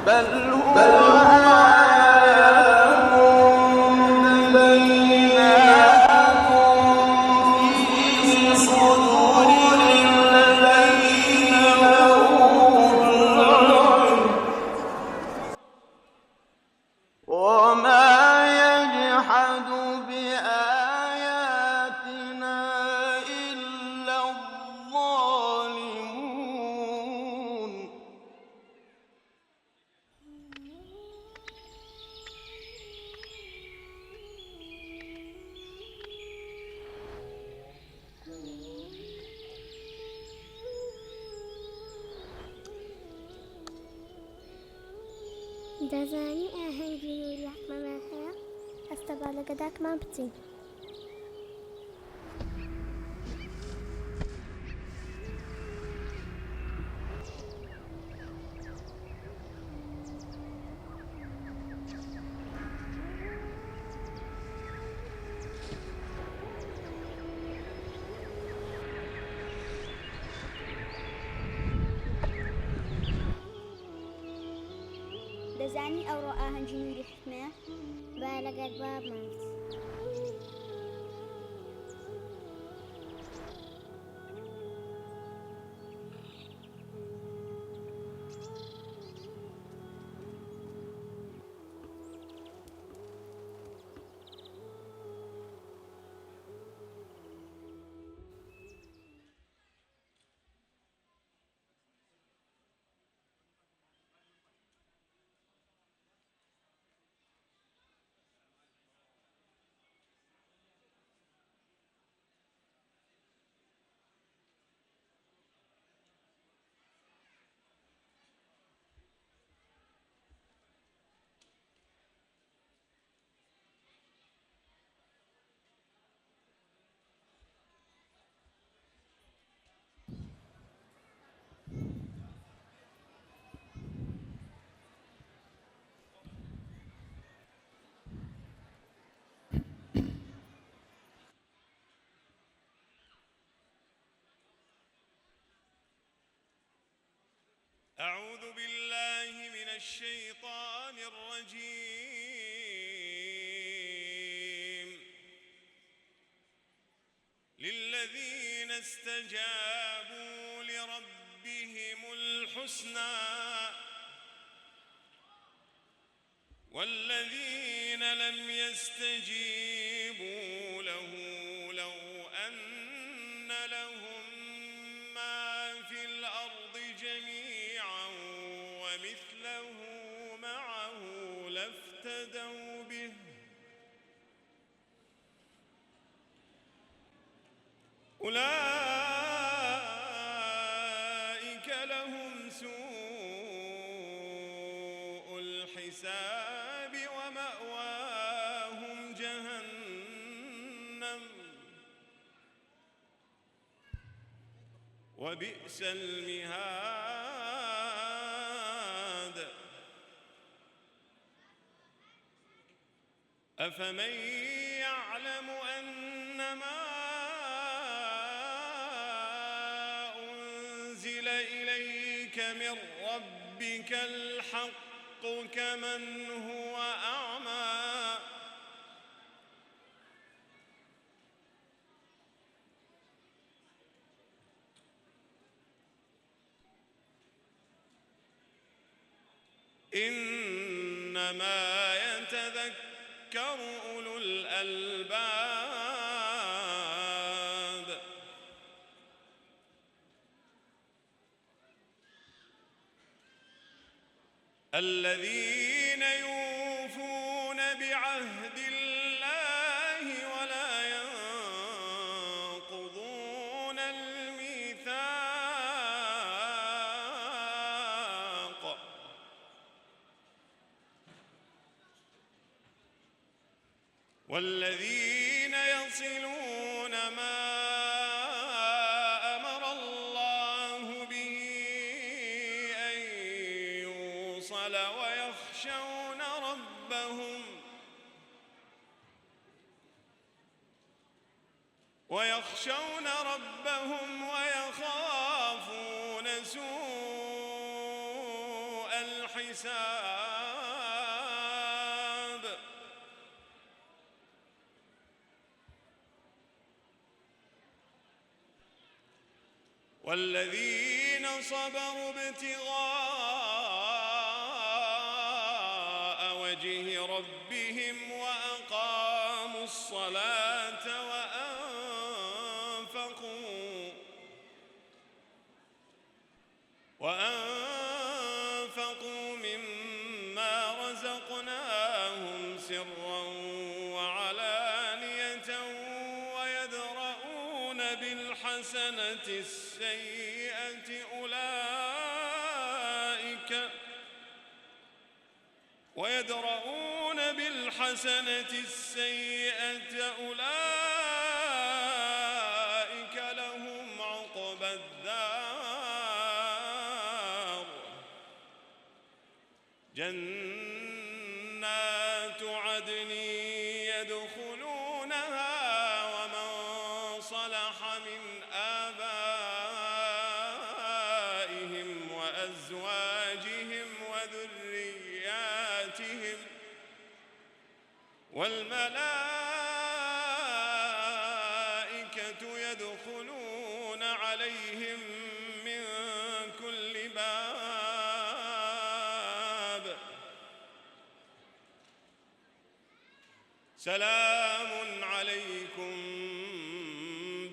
بل هو آيات بينات في صدور الذين أوتوا العلم وما يجحد بآياتنا إلا الظالمون. دەزانی ئاهەنگی نووری حکمەمان هەیە؟ هەستە با لە گەداکمان بچین. دەزانی ئەوڕۆ ئاهەنگی نووری حکمەیە؟ با لەگەڵ بابمان بچین. أعوذ بالله من الشيطان الرجيم. للذين استجابوا لربهم الحسنى والذين لم يستجيبوا له لو أن لهم ما في الأرض جميعا ومثله معه لافتدوا به أولئك لهم سوء الحساب ومأواهم جهنم وبئس المهاد. أفمن يعلم أنما أنزل إليك من ربك الحق كمن هو أعمى إنما يتذكر أولو الألباب. الذين يوفون بعهد الله ولا ينقضون الميثاق والذين يصلون ما أمر الله به أن يوصل ويخشون ربهم ويخافون سوء الحساب الحساب والذين صبروا ابتغاء وجه ربهم وأقاموا الصلاة وأنفقوا مما رزقناهم سرا وعلانية ويدرؤون بالحسنة السيئة أولئك لهم عقبى الدار جنات عدن يدخلونها ومن صلح من آبائهم وأزواجهم وذرياتهم والملائكة يدخلون عليهم من كل باب سلام عليكم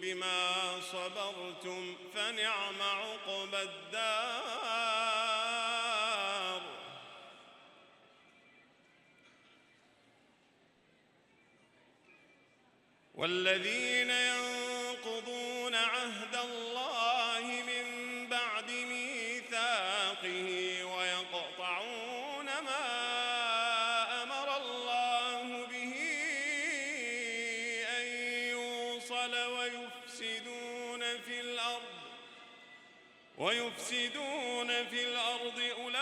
بما صبرتم فنعم عقبى الدار والذين ينقضون عهد الله من بعد ميثاقه ويقطعون ما أمر الله به أن يوصل ويفسدون في الأرض أولئك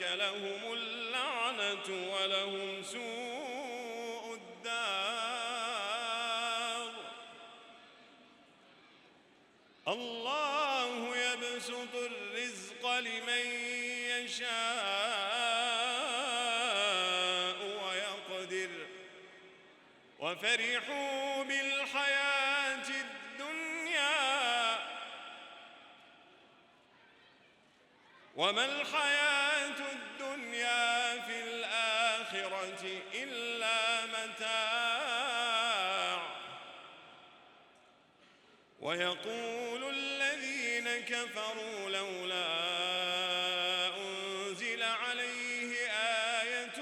لهم اللعنة ولهم سوء الدار الله يبسط الرزق لمن يشاء ويقدر وفرحوا بالحياة الدنيا وما الحياة الدنيا في الآخرة إلا متاع ويقول الذين كفروا لولا أنزل عليه آية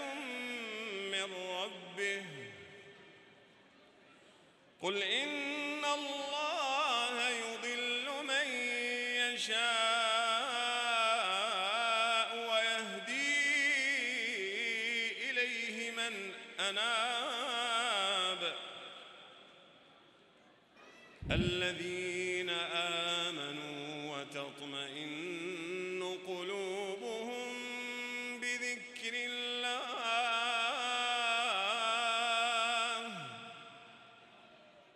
من ربه قل إن الله يضل من يشاء ويهدي إليه من أناب الذين آمنوا وتطمئن قلوبهم بذكر الله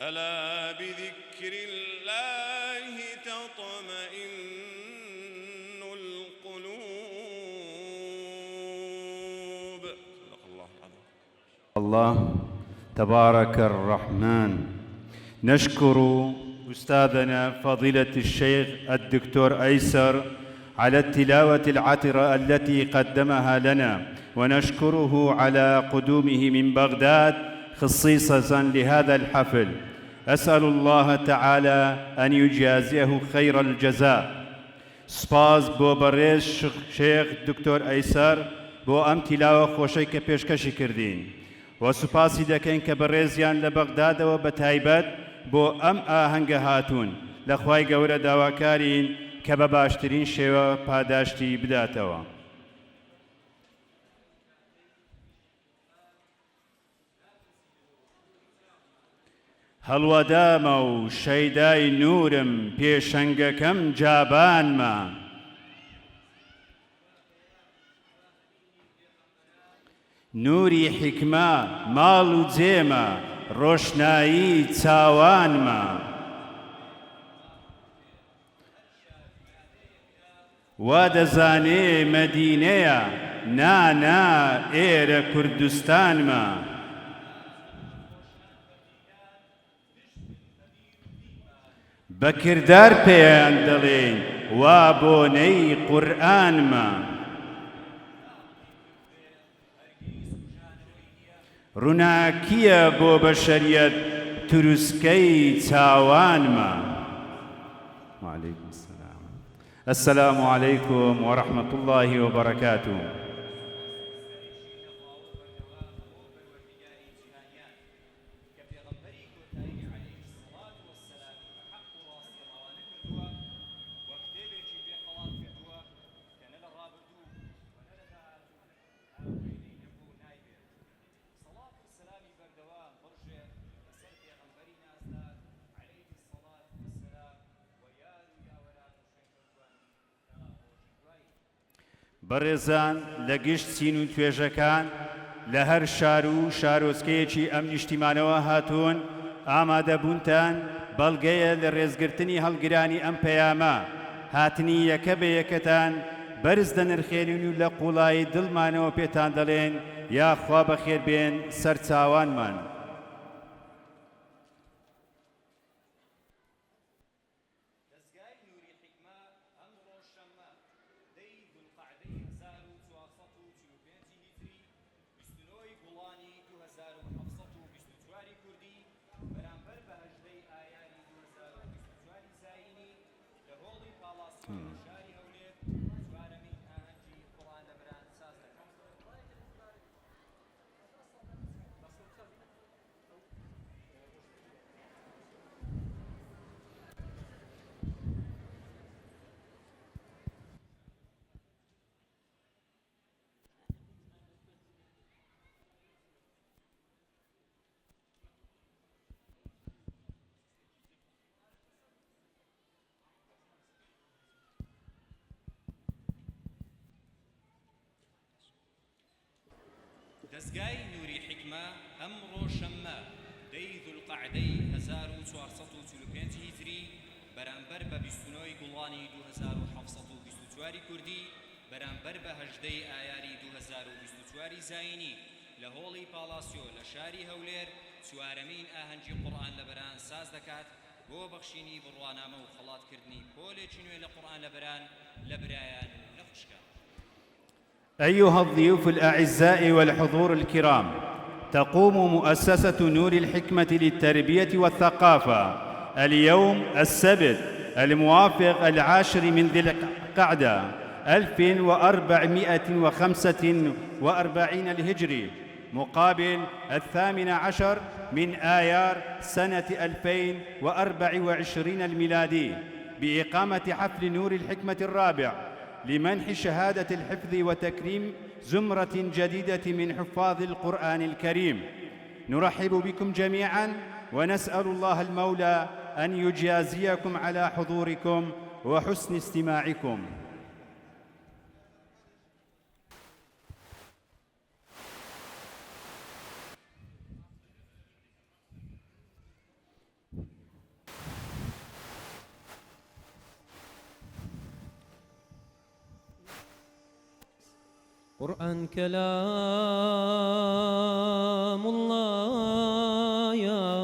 ألا بذكر الله تطمئن القلوب صدق الله العظيم. الله تبارك الرحمن. نشكر أستاذنا فضيلة الشيخ الدكتور أيسر على التلاوة العطرة التي قدمها لنا، ونشكره على قدومه من بغداد خصيصاً لهذا الحفل. أسأل الله تعالى أن يجازيه خير الجزاء. سپاس بۆ بەڕێز شێخ دکتۆر ئەیسەر بۆ ئەم تیلاوە خۆشەی کە پێشکەشی کردین، و سوپاسی دەکەین کە بەڕێزیان لە بەغدادەوە بە تایبەت بۆ ئەم ئاهەنگە هاتوون. لە خوای گەورە داواکارین کە بە باشترین شێوە پاداشتی بداتەوە. هەڵوەدامە و شەیدای نورم پێشەنگەکەم جابانمە، نوری حیکمە ماڵ و جێمە ڕۆشنایی چاوانمە، وا دەزانێ مەدینەیە نا ئێرە کوردستانمە بە کردار پێیان دەڵێن وا بۆنەی قورئانمە ڕووناکیە بۆ بەشەریەت تروسکەی چاوانمە وعليكم السلام السلام عليكم ورحمة الله وبركاته بەڕێزان لە گشت چین و توێژەکان لە هەر شار و شارۆچکەیەکی ئەم نیشتیمانەوە هاتوون ئامادەبوونتان بەڵگەیە لە ڕێزگرتنی هەڵگرانی ئەم پەیامە هاتنی یەکە بە یەکەتان بەرز دەنرخێنین و لە قوڵایی دڵمانەوە پێتان دەڵێن یاخوا بەخێربێن سەرچاوانمان دەزگای نووری حکمە ئەم ڕۆژەممە دەی ذولقەعدەی 1445 هیجری بەرامبەر بە 29 گوڵانی 2724 کوردی بەرامبەر بە 18 ئایاری 2024 زاینی لە هۆڵی پاڵاسیۆ لە شاری هەولێر چوارەمین ئاهەنگی قورئان لەبەران ساز دەکات بۆ بەخشینی بڕوانامە و خەڵاتکردنی پۆلێکی نوێ لە قورئان لەبەران لە برایان و لە خوشکان. أيها الضيوف الأعزاء والحضور الكرام تقوم مؤسسة نور الحكمة للتربية والثقافة اليوم السبت الموافق 10 من ذي القعدة 1445 الهجري مقابل 18 من آيار سنة 2024 الميلادي بإقامة حفل نور الحكمة الرابع لمنح شهادة الحفظ وتكريم زمرة جديدة من حفاظ القرآن الكريم. نرحب بكم جميعاً ونسأل الله المولى أن يجازيكم على حضوركم وحسن استماعكم. قرآن كلام الله يا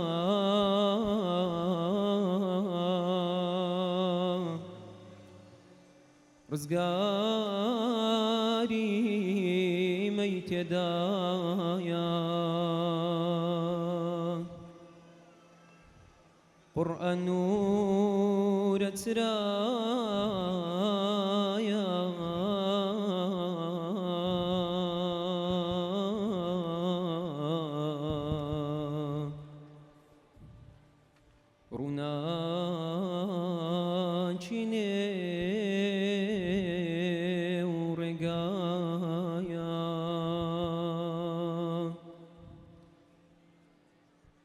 رزقاري ميت دايا قرآن نور سرايا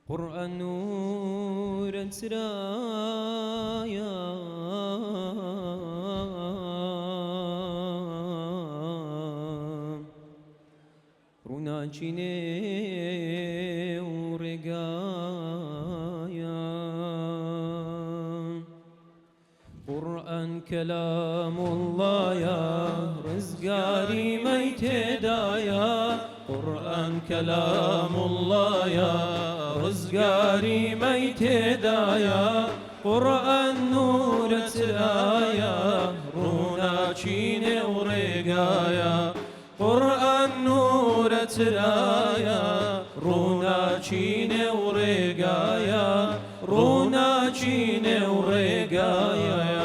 قرآن نور سرايا روناچيني ورقايا قرآن كلام الله يا رزقاري ميتدايا قرآن كلام الله يا رزقاري ميتدايا قرآن نور ترايا رونا چين ورقايا قرآن نور ترايا رونا چين ورقايا رونا چين ورقايا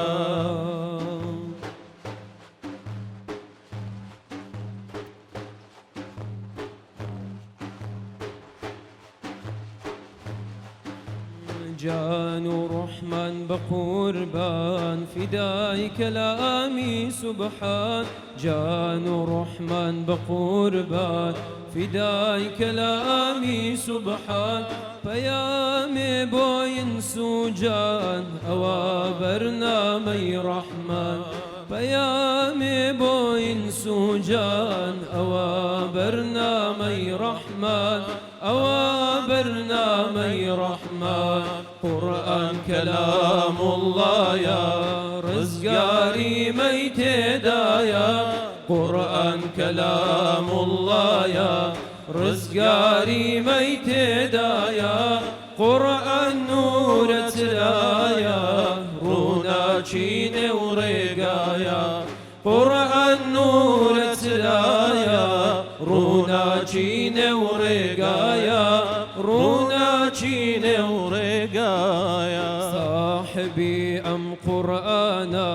جان رحمن بقربان فداي كلامي سبحان جان رحمن بقربان فداي كلامي سبحان فيامي بوين سوجان أوا برنامي رحمن فيامي بوين سوجان أوا برنامي رحمن أوا برنامي رحمن قرآن كلام الله يا رزقاري ميتدايا قرآن كلام الله يا رزقاري ميتدايا قرآن نور ترايا رونا چين ورقايا قرآن نور ترايا رونا چين ورقايا رونا چين ورقايا صاحبي أم قرآنا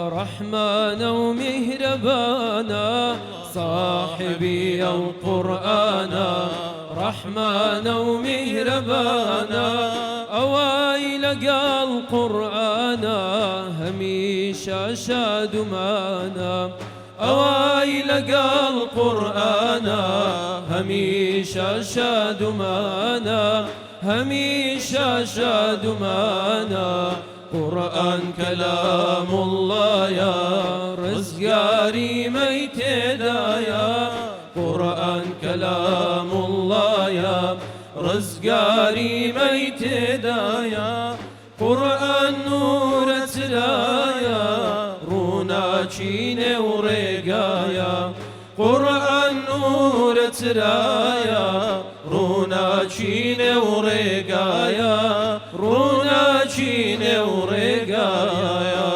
رحمانا ومهربانا صاحبي أم قرآنا رحمانا ومهربانا أواي لقى القرآنا هميشا شاد مانا أواي لقى القرآنا هميشا شاد مانا هميشا شاد مانا قرآن كلام الله يا رزقاري ميتدايا قرآن كلام الله يا رزقاري ميتدايا قرآن نور ترايا رونا چين ورقايا قرآن نور ترايا رونا چين ورقايا رونا چين ورقايا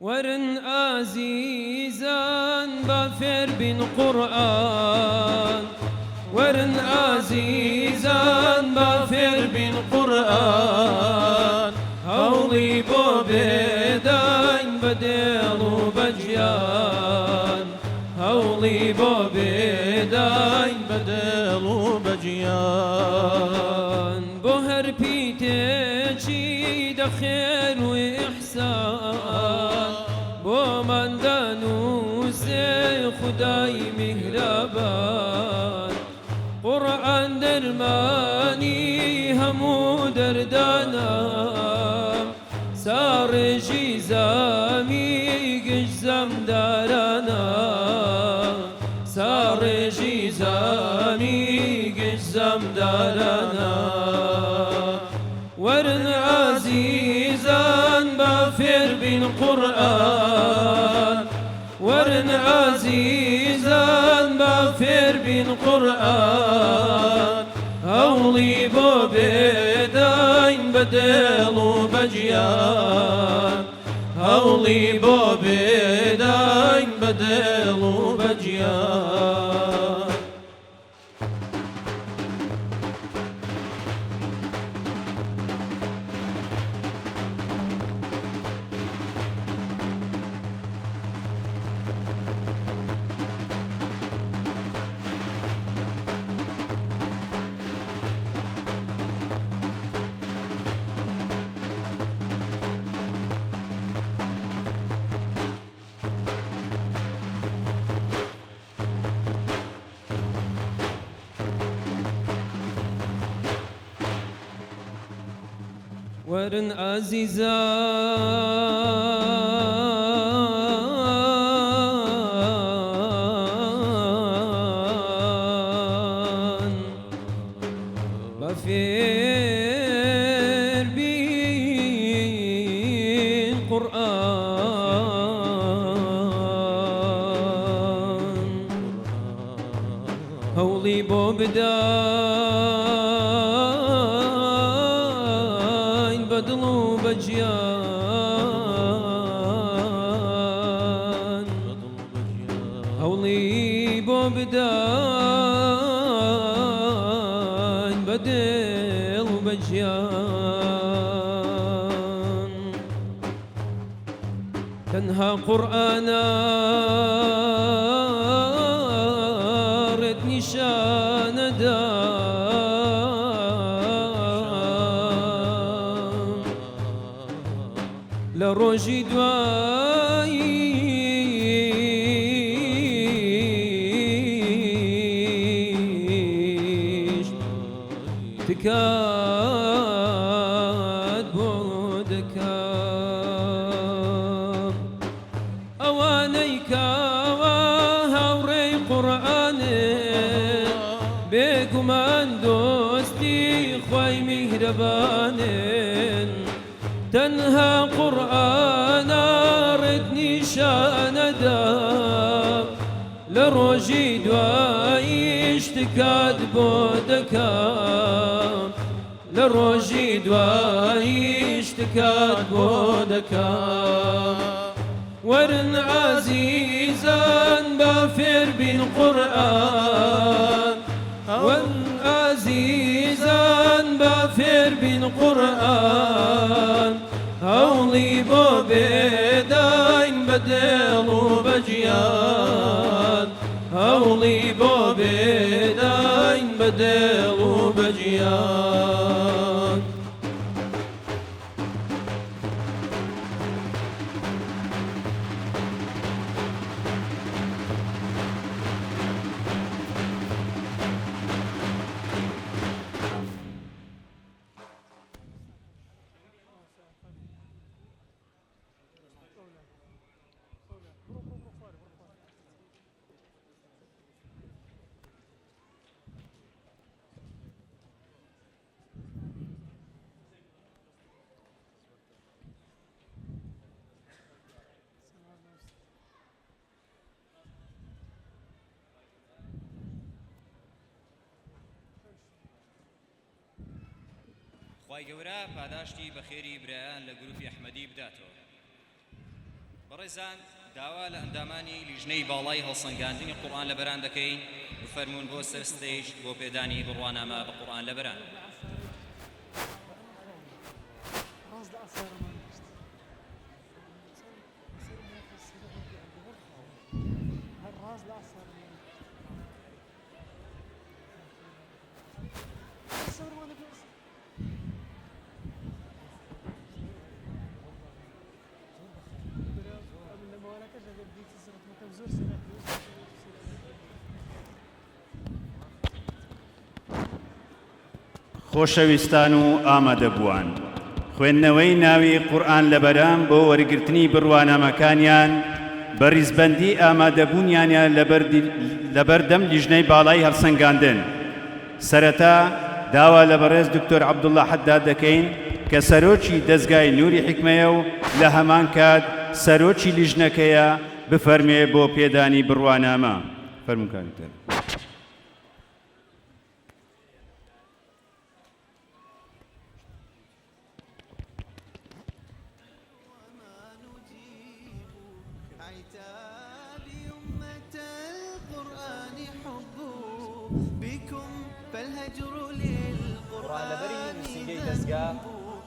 ورن عزيزان بافر بن قرآن ورن عزيزان بافر بن قرآن هولي بو بداين بدل وبجيان هولي بو بداين بدل وبجيان بهر بيتي دخير وإحسان بو من دانو سيخ خدای میهرەبان قورئان دەرمانی هەموو دەردانە ساڕێژی زامی گشت زەمدارانە ساڕێژی زامی گشت زەمدارانە وەرن عەزیزان با فێر بین قورئان وەرن عەزیزان با فێر بین قورئان هەوڵی بۆ بێداین بە دڵ و بە گیان هەوڵی بۆ بێداین بە دڵ و بە گیان وەرن عەزیزان بە فێر بین قورئان هەوڵی بۆ بداین بە دڵ و بە گیان هەوڵی بۆ بداین بە دڵ و بە گیان تەنها قورئانە ڕێت نیشانەدا لە ڕۆژی دواییش تکات بۆ دەکەم ئەوانەی کاوە هاوڕێی قورئانن بێگومان دۆستی خوای میهرەبانن تەنها قورئانە ڕێت نیشانەدا لە ڕۆژی دواییش تکات بۆ دەکەم لە ڕۆژی دواییش تکات بۆ دەکەم وەرن عەزیزان با فێر بین قورئان وەرن عەزیزان با فێر بین قورئان هەوڵی بۆ بێداین بە دڵ و بە گیان هەوڵی بۆ بێداین بە دڵ و بە گیان خوای گەورە پاداشتی بە خێری برایان لە گروپی ئەحمەدی بداتەوە. بەڕێزان داوا لە ئەندامانی لیژنەی باڵای هەڵسەنگاندنی قورئان لە بەران دەکەین بفەرمونون بۆ سەر ستەیج بۆ پێدانی بڕوانامە بە قورئان لە بەران. خۆشەویستان و ئامادەبووان خوێندنەوەی ناوی قورئان لە بەرام بۆ وەرگرتنی بڕوانامەکانیان بە ڕیزبەندی ئامادەبوونیانیان لەبەردەم لیژنەی باڵای هەڵسەنگاندن. سەرەتا داوا لە بەڕێز دکتۆر عەبدوڵڵا حەداد دەکەین کە سەرۆکی دەزگای نووری حیکمەیە و لە هەمان کات سەرۆکی لیژنەکەیە بفەرمێ بۆ پێدانی بڕوانامە. فەرموو کاکتەر.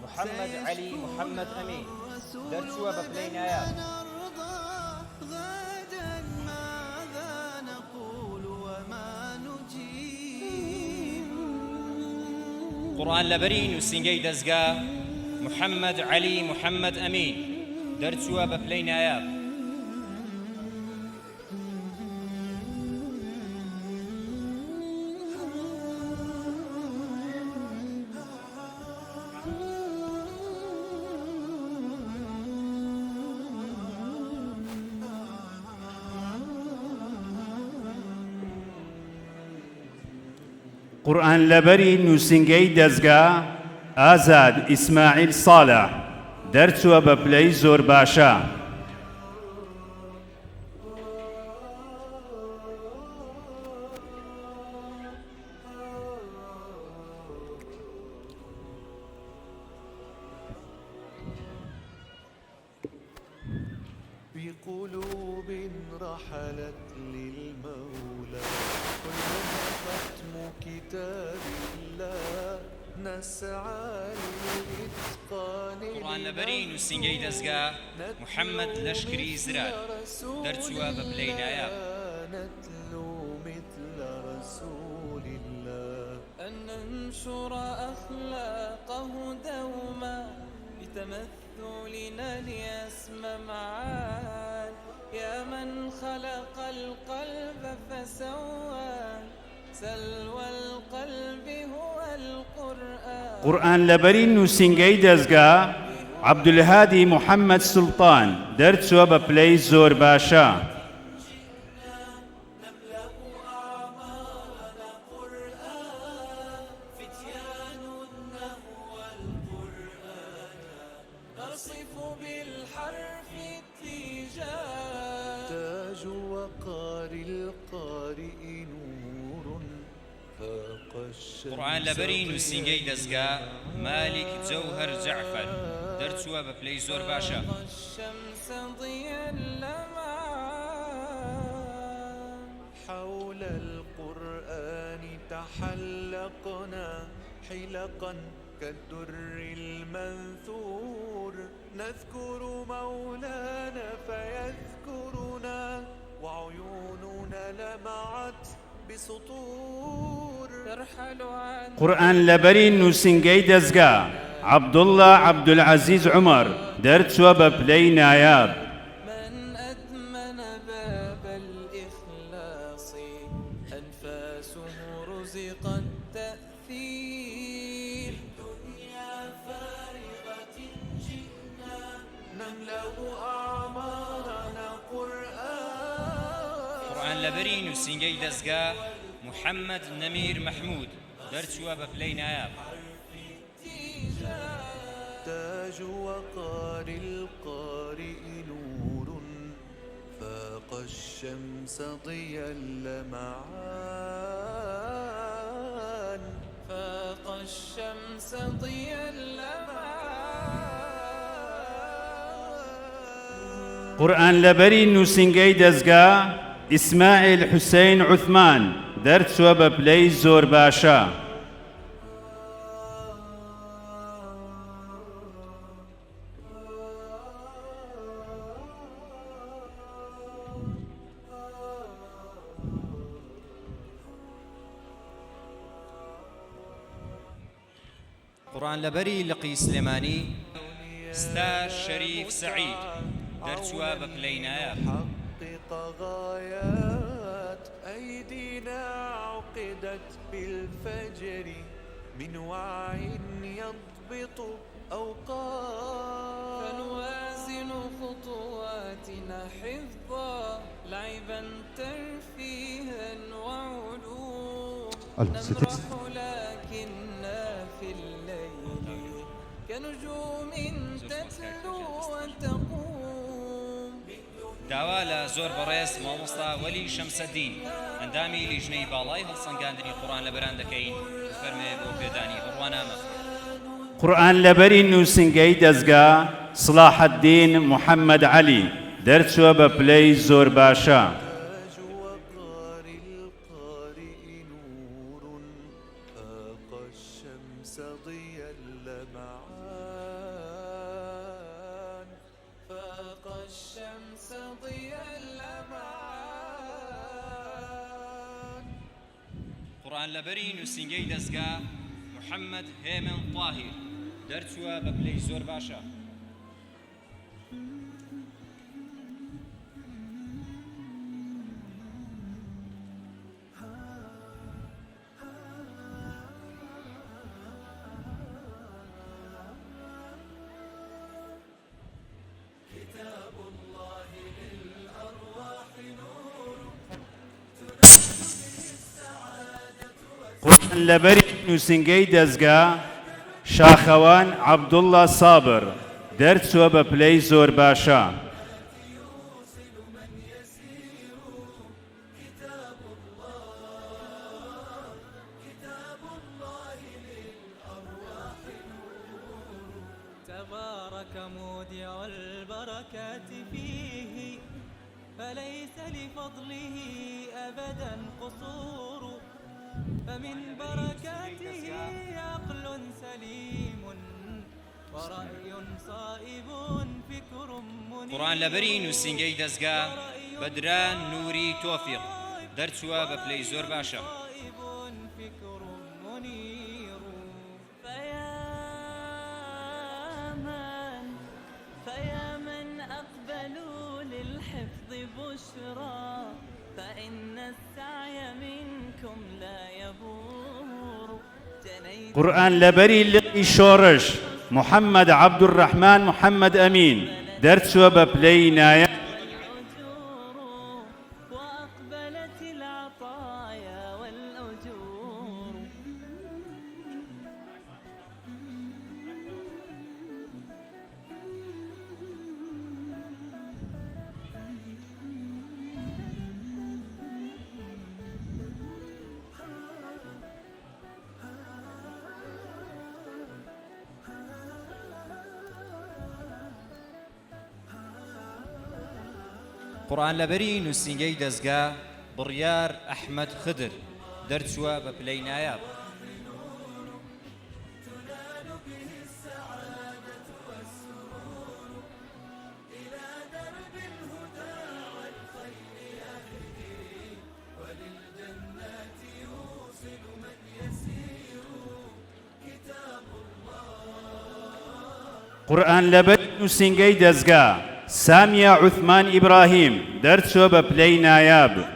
محمد علي محمد أمين درسوا ببلي ناياب غدا ماذا نقول وما نجيب قرآن لبرين وسنجي دزقا محمد علي محمد أمين درسوا ببلي ناياب قورئان لەبەری نووسینگەی دەزگا ئازاد ئیسماعیل ساڵح دەرچووە بە پلەی زۆر باشە. بقلوب رحلت للمولى كلما ختم كتاب الله نسعى للإتقان قرآن لبرين وسنجي دزقا محمد لشكري زراد درسوا ببلي ناياب نتلو مثل رسول الله أن ننشر أخلاقه دوما بتمثلنا ليسمى معان يا من خلق القلب فسواه سلوى القلب هو القرآن. قورئان لەبەری نووسینگەی دەزگا عەبدولهادی محەممەد سوڵتان دەرچووە بە پلەی زۆر باشە. قرآن لبرين وسنجي دزقا مالك جوهر جعفر درسوا ببلي زور باشا الشمس ضياء اللمعان حول القرآن تحلقنا حلقا كالدر المنثور نذكر مولانا فيذكرنا وعيوننا لمعت بسطور ترحل عن قورئان لەبەری نووسینگەی دەزگا عەبدوڵڵا عەبدولعەزیز عومەر دەرچووە بە پلەی نایاب. من أدمن باب الإخلاص أنفاسه رزقت تأثير دنيا فارغة جئنا نملأ أعمارنا قرآن لبرين وسنجي دزقا محمد نمير محمود درسوا ببلي ناياب تاج وقار القارئ نور فاق الشمس ضيا اللمعان فاق الشمس ضياء اللمعان. قورئان لەبەری نووسینگەی دەزگا ئیسماعیل حوسێن عوثمان دەرچووە بە پلەی زۆر باشە. قرآن لبري لقي سليماني ستا شريف سعيد درسوا ببلي ناياب حقق غايات أيدينا عقدت بالفجر من وعي يضبط أوقات. فنوازن خطواتنا حفظا لعبا ترفيها وعلوم. نمرح لكننا في الليل كنجوم تتلو وتقوم. داوا لە زۆر بەڕێز مامۆستا وەلی شەمسەدین ئەندامی لیژنەی باڵای هەڵسەنگاندنی قورئان لە بەران دەکەین. فەرمێ بۆ پێدانی بڕوانامە. قورئان لەبەری نووسنگەی دەستگا صلاح الدین محەممەد عەلی دەرچووە بە پلەی زۆر باشە. تاج وقار القارئ نور فاق الشمس ضيا اللمعان. فاق الشمس ضيا اللمعان. قورئان لەبەری نووسنگەی دەستگا محەممەد هێمن طاهیر دەرچووە بە پلەی زۆر باشە. قورئان لەبەری نووسنگەی دەستگا شاخەوان عەبدوڵڵا سابر دەرچووە بە پلەی زۆر باشە. تبارك مودع البركات فيه فليس لفضله أبدا قصور. فمن بركاته عقل سليم ورأي صائب فكر منير. قورئان لەبەری نووسنگەی دەستگا بەدران نووری تۆفیق دەرچووە بە پلەی زۆر باشە. صائب فكر منير. فيا من أقبلوا للحفظ بشرى فإن السعي منكم لا يبور. قورئان لەبەری لقی شۆڕش محەممەد عەبدوڕەحمان محەممەد ئەمین دەرچووە بە پلەی نایە. العجور وأقبلت العطايا والأجور. قورئان لەبەری نووسنگەی دەستگا بڕیار ئەحمەد خدر دەرچووە بە پلەی نایاب. قورئان لەبەری نووسنگەی دەستگا سامیە عوثمان ئیبراهیم دەرچووە بە پلەی نایاب. له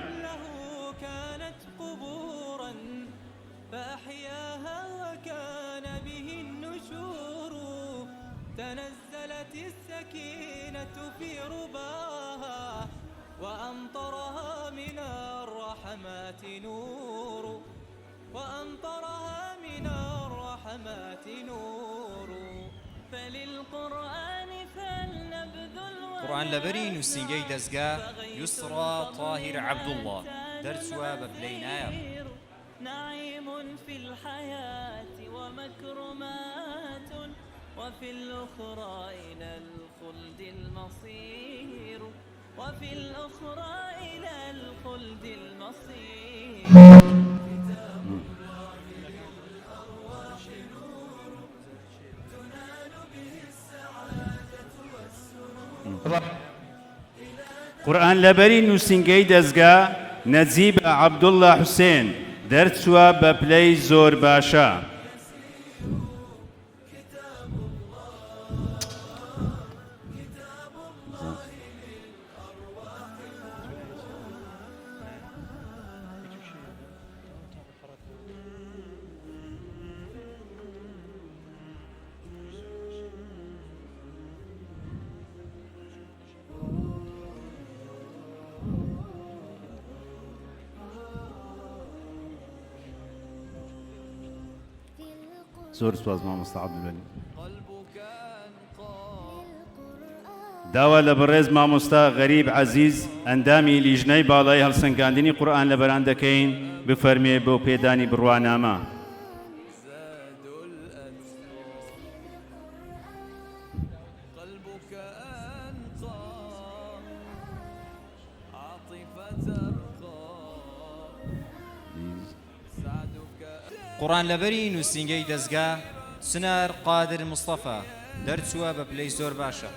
كانت قبورا فأحياها وكان به النشور. تنزلت السكينة في رباها وأمطرها من الرحمات نور. وأمطرها من الرحمات نور. فللقرآن فلنبذل قورئان لەبەری نووسنگەی دەستگا یوسڕا طاهیر عەبدوڵڵا دەرچووە بە پلەی نایاب. نعيم في الحياة ومكرمات وفي الأخرى إلى الخلد المصير. وفي الأخرى إلى الخلد المصير. قورئان لەبەری نووسنگەی دەستگا نەجیبە عەبدوڵڵا حوسێن دەرچووە بە پلەی زۆر باشە. زۆر سواز مامۆستا عەبدولبەری. داوا لە بەڕێز مامۆستا غەریب عەزیز ئەندامی لیژنەی باڵای هەڵسەنگاندنی قورئان لە بەران دەکەین بفەرمێ بۆ پێدانی بڕوانامە. قورآن لەبەری نووسینگەی دەستگا سنار قادر مستەفا دەرچووە بە پلەی زۆر باشە.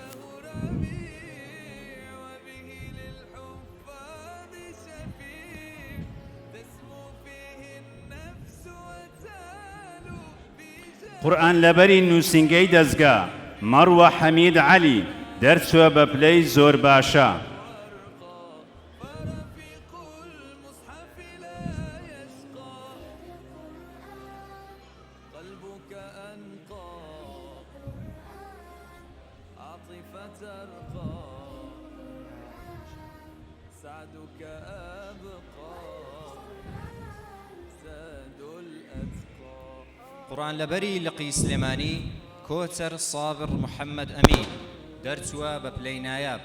قورئان لەبەری نووسینگەی دەستگا مەڕوە حەمید عەلی دەرچووە بە پلەی زۆر باشە. قورآن لەبەری لقی سلێمانی کۆچەر سابر محەممەد ئەمین دەرچووە بە پلەی نایاب.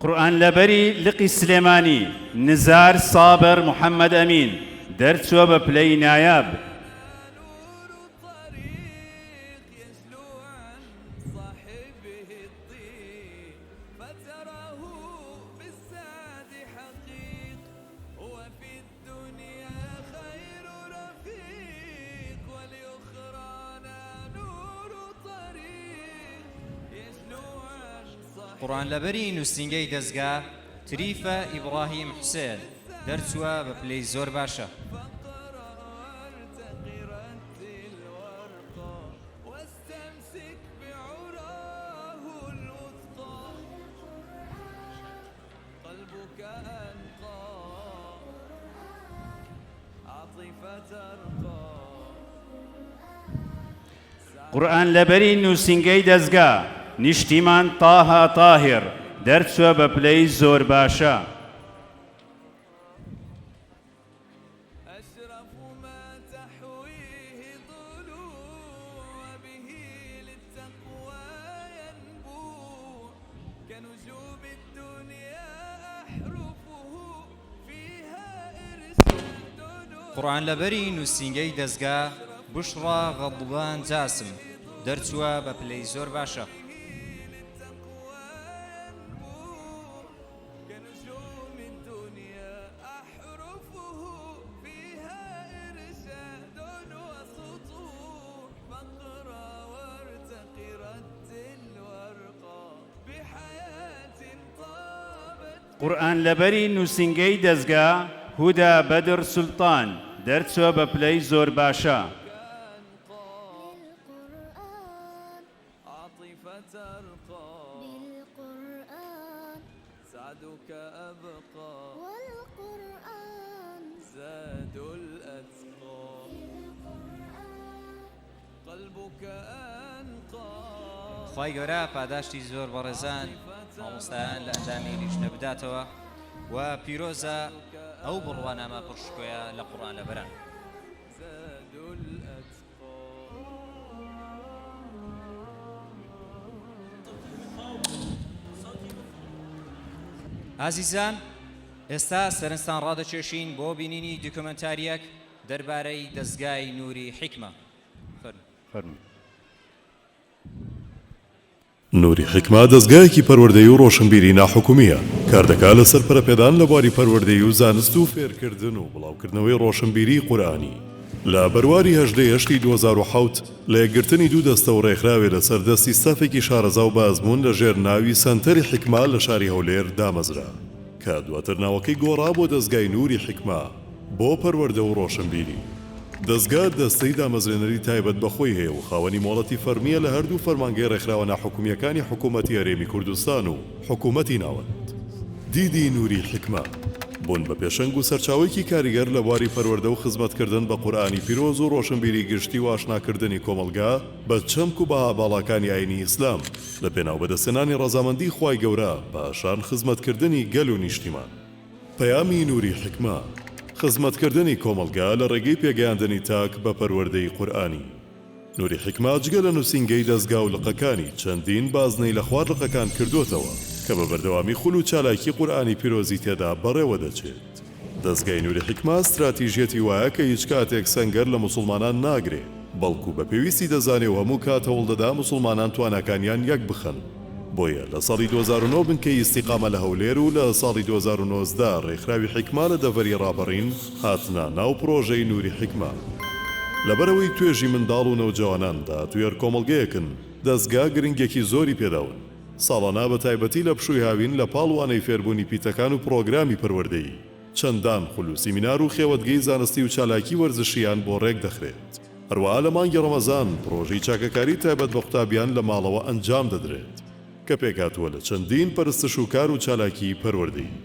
قورئان لەبەری لقی سلێمانی نزار سابر محەممەد ئەمین دەرچووە بە پلەی نایاب. قورآن لەبەری نووسینگەی دەستگا تریفە ئیبراهیم حوسێن دەرچووە بە پلەی زۆر باشە. قورئان لەبەری نووسینگەی دەستگا نیشتیمان تاها تاهر دەرچووە بە پلەی زۆر باشە. قورآن لەبەری نووسینگەی دەستگا بشڕا غەضبان جاسم دەرچووە بە پلەی زۆر باشە. قورئان لەبەری نووسینگەی دەستگا هودا بەدر سولتان دەرچووە بە پلەی زۆر باشە. خی گەورە پاداشتی زۆر بەڕێزان مامۆستایان لە ئەندامی لیژنە بداتەوە و پیرۆزە ئەو بڕوانامە پڕشکۆیە لە قورئان لەبەران. ئازیزان ئێستا سەرنجتان ڕادەکێشین بۆ بینینی دوکمەنتاریەک دەربارەی دەستگای نووری حیکمە. نووری حیکما دەستگایەکی پەروەردەیی و ڕۆشنبیری ناحکومیە کار دەکات لەسەر پەرەپێدان لە بواری پەروەردەیی و زانست و فێرکردن و بڵاوکردنەوەی ڕۆشنبیری قورئانی. لە بەرواری 18 2007 لە یەکگرتنی دوو دەستە و ڕێکخراوێ لەسەر دەستی ستافێکی شارەزا و بازبوون لە ژێر ناوی سەنتەری حیکما لە شاری هەولێر دامەزرا کە دواتر ناوەکەی گۆڕا بۆ دەستگای نووری حیکما بۆ پەروەردە و ڕۆشنبیری. دەستگا دەستەی دامەزرێنەری تایبەت بەخۆی هەیە و خاوەنی مۆڵەتی فەرمیە لە هەردوو فەرمانگەی ڕێکخراوە ناحکومیەکانی حکوومەتی هەرێمی کوردستان و حکوومەتی ناوەند. دیدی نووری حیکما بوون بە پێشەنگ و سەرچاوەیەکی کاریگەر لە بواری پەروەردە و خزمەتکردن بە قورئانی پیرۆز و ڕۆشنبیری گشتی و ئاشناکردنی کۆمەلگا بە چەمک و بەها باڵاکانی ئاینی ئیسلام لە پێناو بەدەستێنانی ڕەزامەندی خوای گەورە باشان خزمەتکردنی گەل و نیشتیمان. پەیامی نووری حکمە، خزمەتکردنی کۆمەلگا لە ڕێگەی پێگەیاندنی تاک بە پەروەردەی قورئانی. نووری حکمە جگە لە نووسینگەی دەستگا و لقەکانی چەندین بازنەی لە خوار لقەکان کردوتەوە کە بە بەردەوامی خول و چالاکی قورئانی پیرۆزی تێدا بەڕێوە دەچێت. دەستگای نووری حکمە استراتیژیەتی وایە کە هیچ کاتێک سەنگەر لە موسڵمانان ناگرێت، بەڵکو بە پێویستی دەزانێ و هەموو کات هەوڵ دەدا موسڵمانان تواناکانیان یەک بخەن. بۆیە لە ساڵی 2009 بنکەی ئیستیقامە لە هەولێر و لە ساڵی 2019 ڕێکخراوی حکمە لە دەڤەری ڕابەڕین هاتنە ناو پرۆژەی نووری حکمە. لەبەرەوەی توێژی منداڵ و نەوجواناندا توێر کۆمەڵگەیەکن، دەستگا گرنگێکی زۆری پێداون. ساڵانە بە تایبەتی لە پشووی هاوین لە پاڵوانەی فێربوونی پیتەکان و پرۆگرامی پەروەردەیی چەندان خول و سیمینار و خێوەتگەی زانستی و چالاکی وەرزشیان بۆ ڕێک دەخرێت. هەروەها لە مانگی ڕەمەزان پرۆژەی چاکەکاری تایبەت بە قوتابیان لە ماڵەوە ئەنجام دەدرێت کە پێکهاتووە لە چەندین پەرستش و کار و چالاکی پەروەردەیی.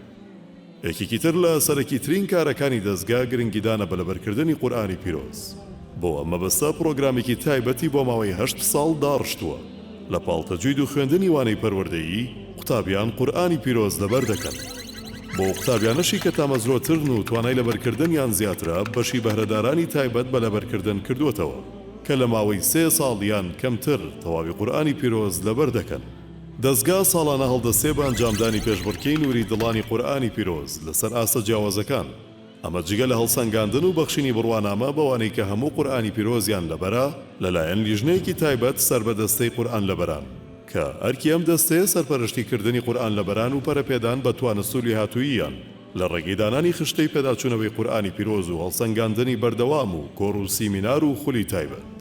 یەکێکی تر لە سەرەکی ترین کارەکانی دەستگا گرنگیدانە بە لەبەرکردنی قورئانی پیرۆز. بۆ ئەمە بەستە پرۆگرامێکی تایبەتی بۆ ماوەی 8 ساڵ داڕشتووە. لە پاڵتەجوید و خوێندنی وانەی پەروەردەیی قوتابیان قورئانی پیرۆز لەبەر دەکەن. بۆ قوتابیانەشی کە تامەزرۆترن و توانای لەبەرکردنیان زیاترە بەشی بەهرەدارانی تایبەت بە لەبەرکردن کردوتەوە کە لە ماوەی 3 ساڵیان کەمتر تەواوی قورئانی پیرۆز لەبەر دەکەن. دەستگا ساڵانە هەڵدەسێ بە ئەنجامدانی پێشبڕکێی نووری دڵانی قورئانی پیرۆز لەسەر ئاستە جیاوازەکان. ئەمە جگە لە هەڵسەنگاندن و بەخشینی بڕوانامە بەوانەی کە هەموو قورئانی پیرۆزیان لەبەرە لەلایەن لیژنەیەکی تایبەت سەربەدەستەی قورئان لەبەران کە ئەرکی ئەم دەستەیە سەرپەرشتیکردنی قورئان لەبەران و پەرەپێدان بە توانەسوولی هاتووییان لە ڕێگەیدانانی خشتەی پێداچوونەوەی قورئانی پیرۆز و هەڵسەنگاندنی بەردەوام و کۆڕ و سیمینار و خولی تایبەت.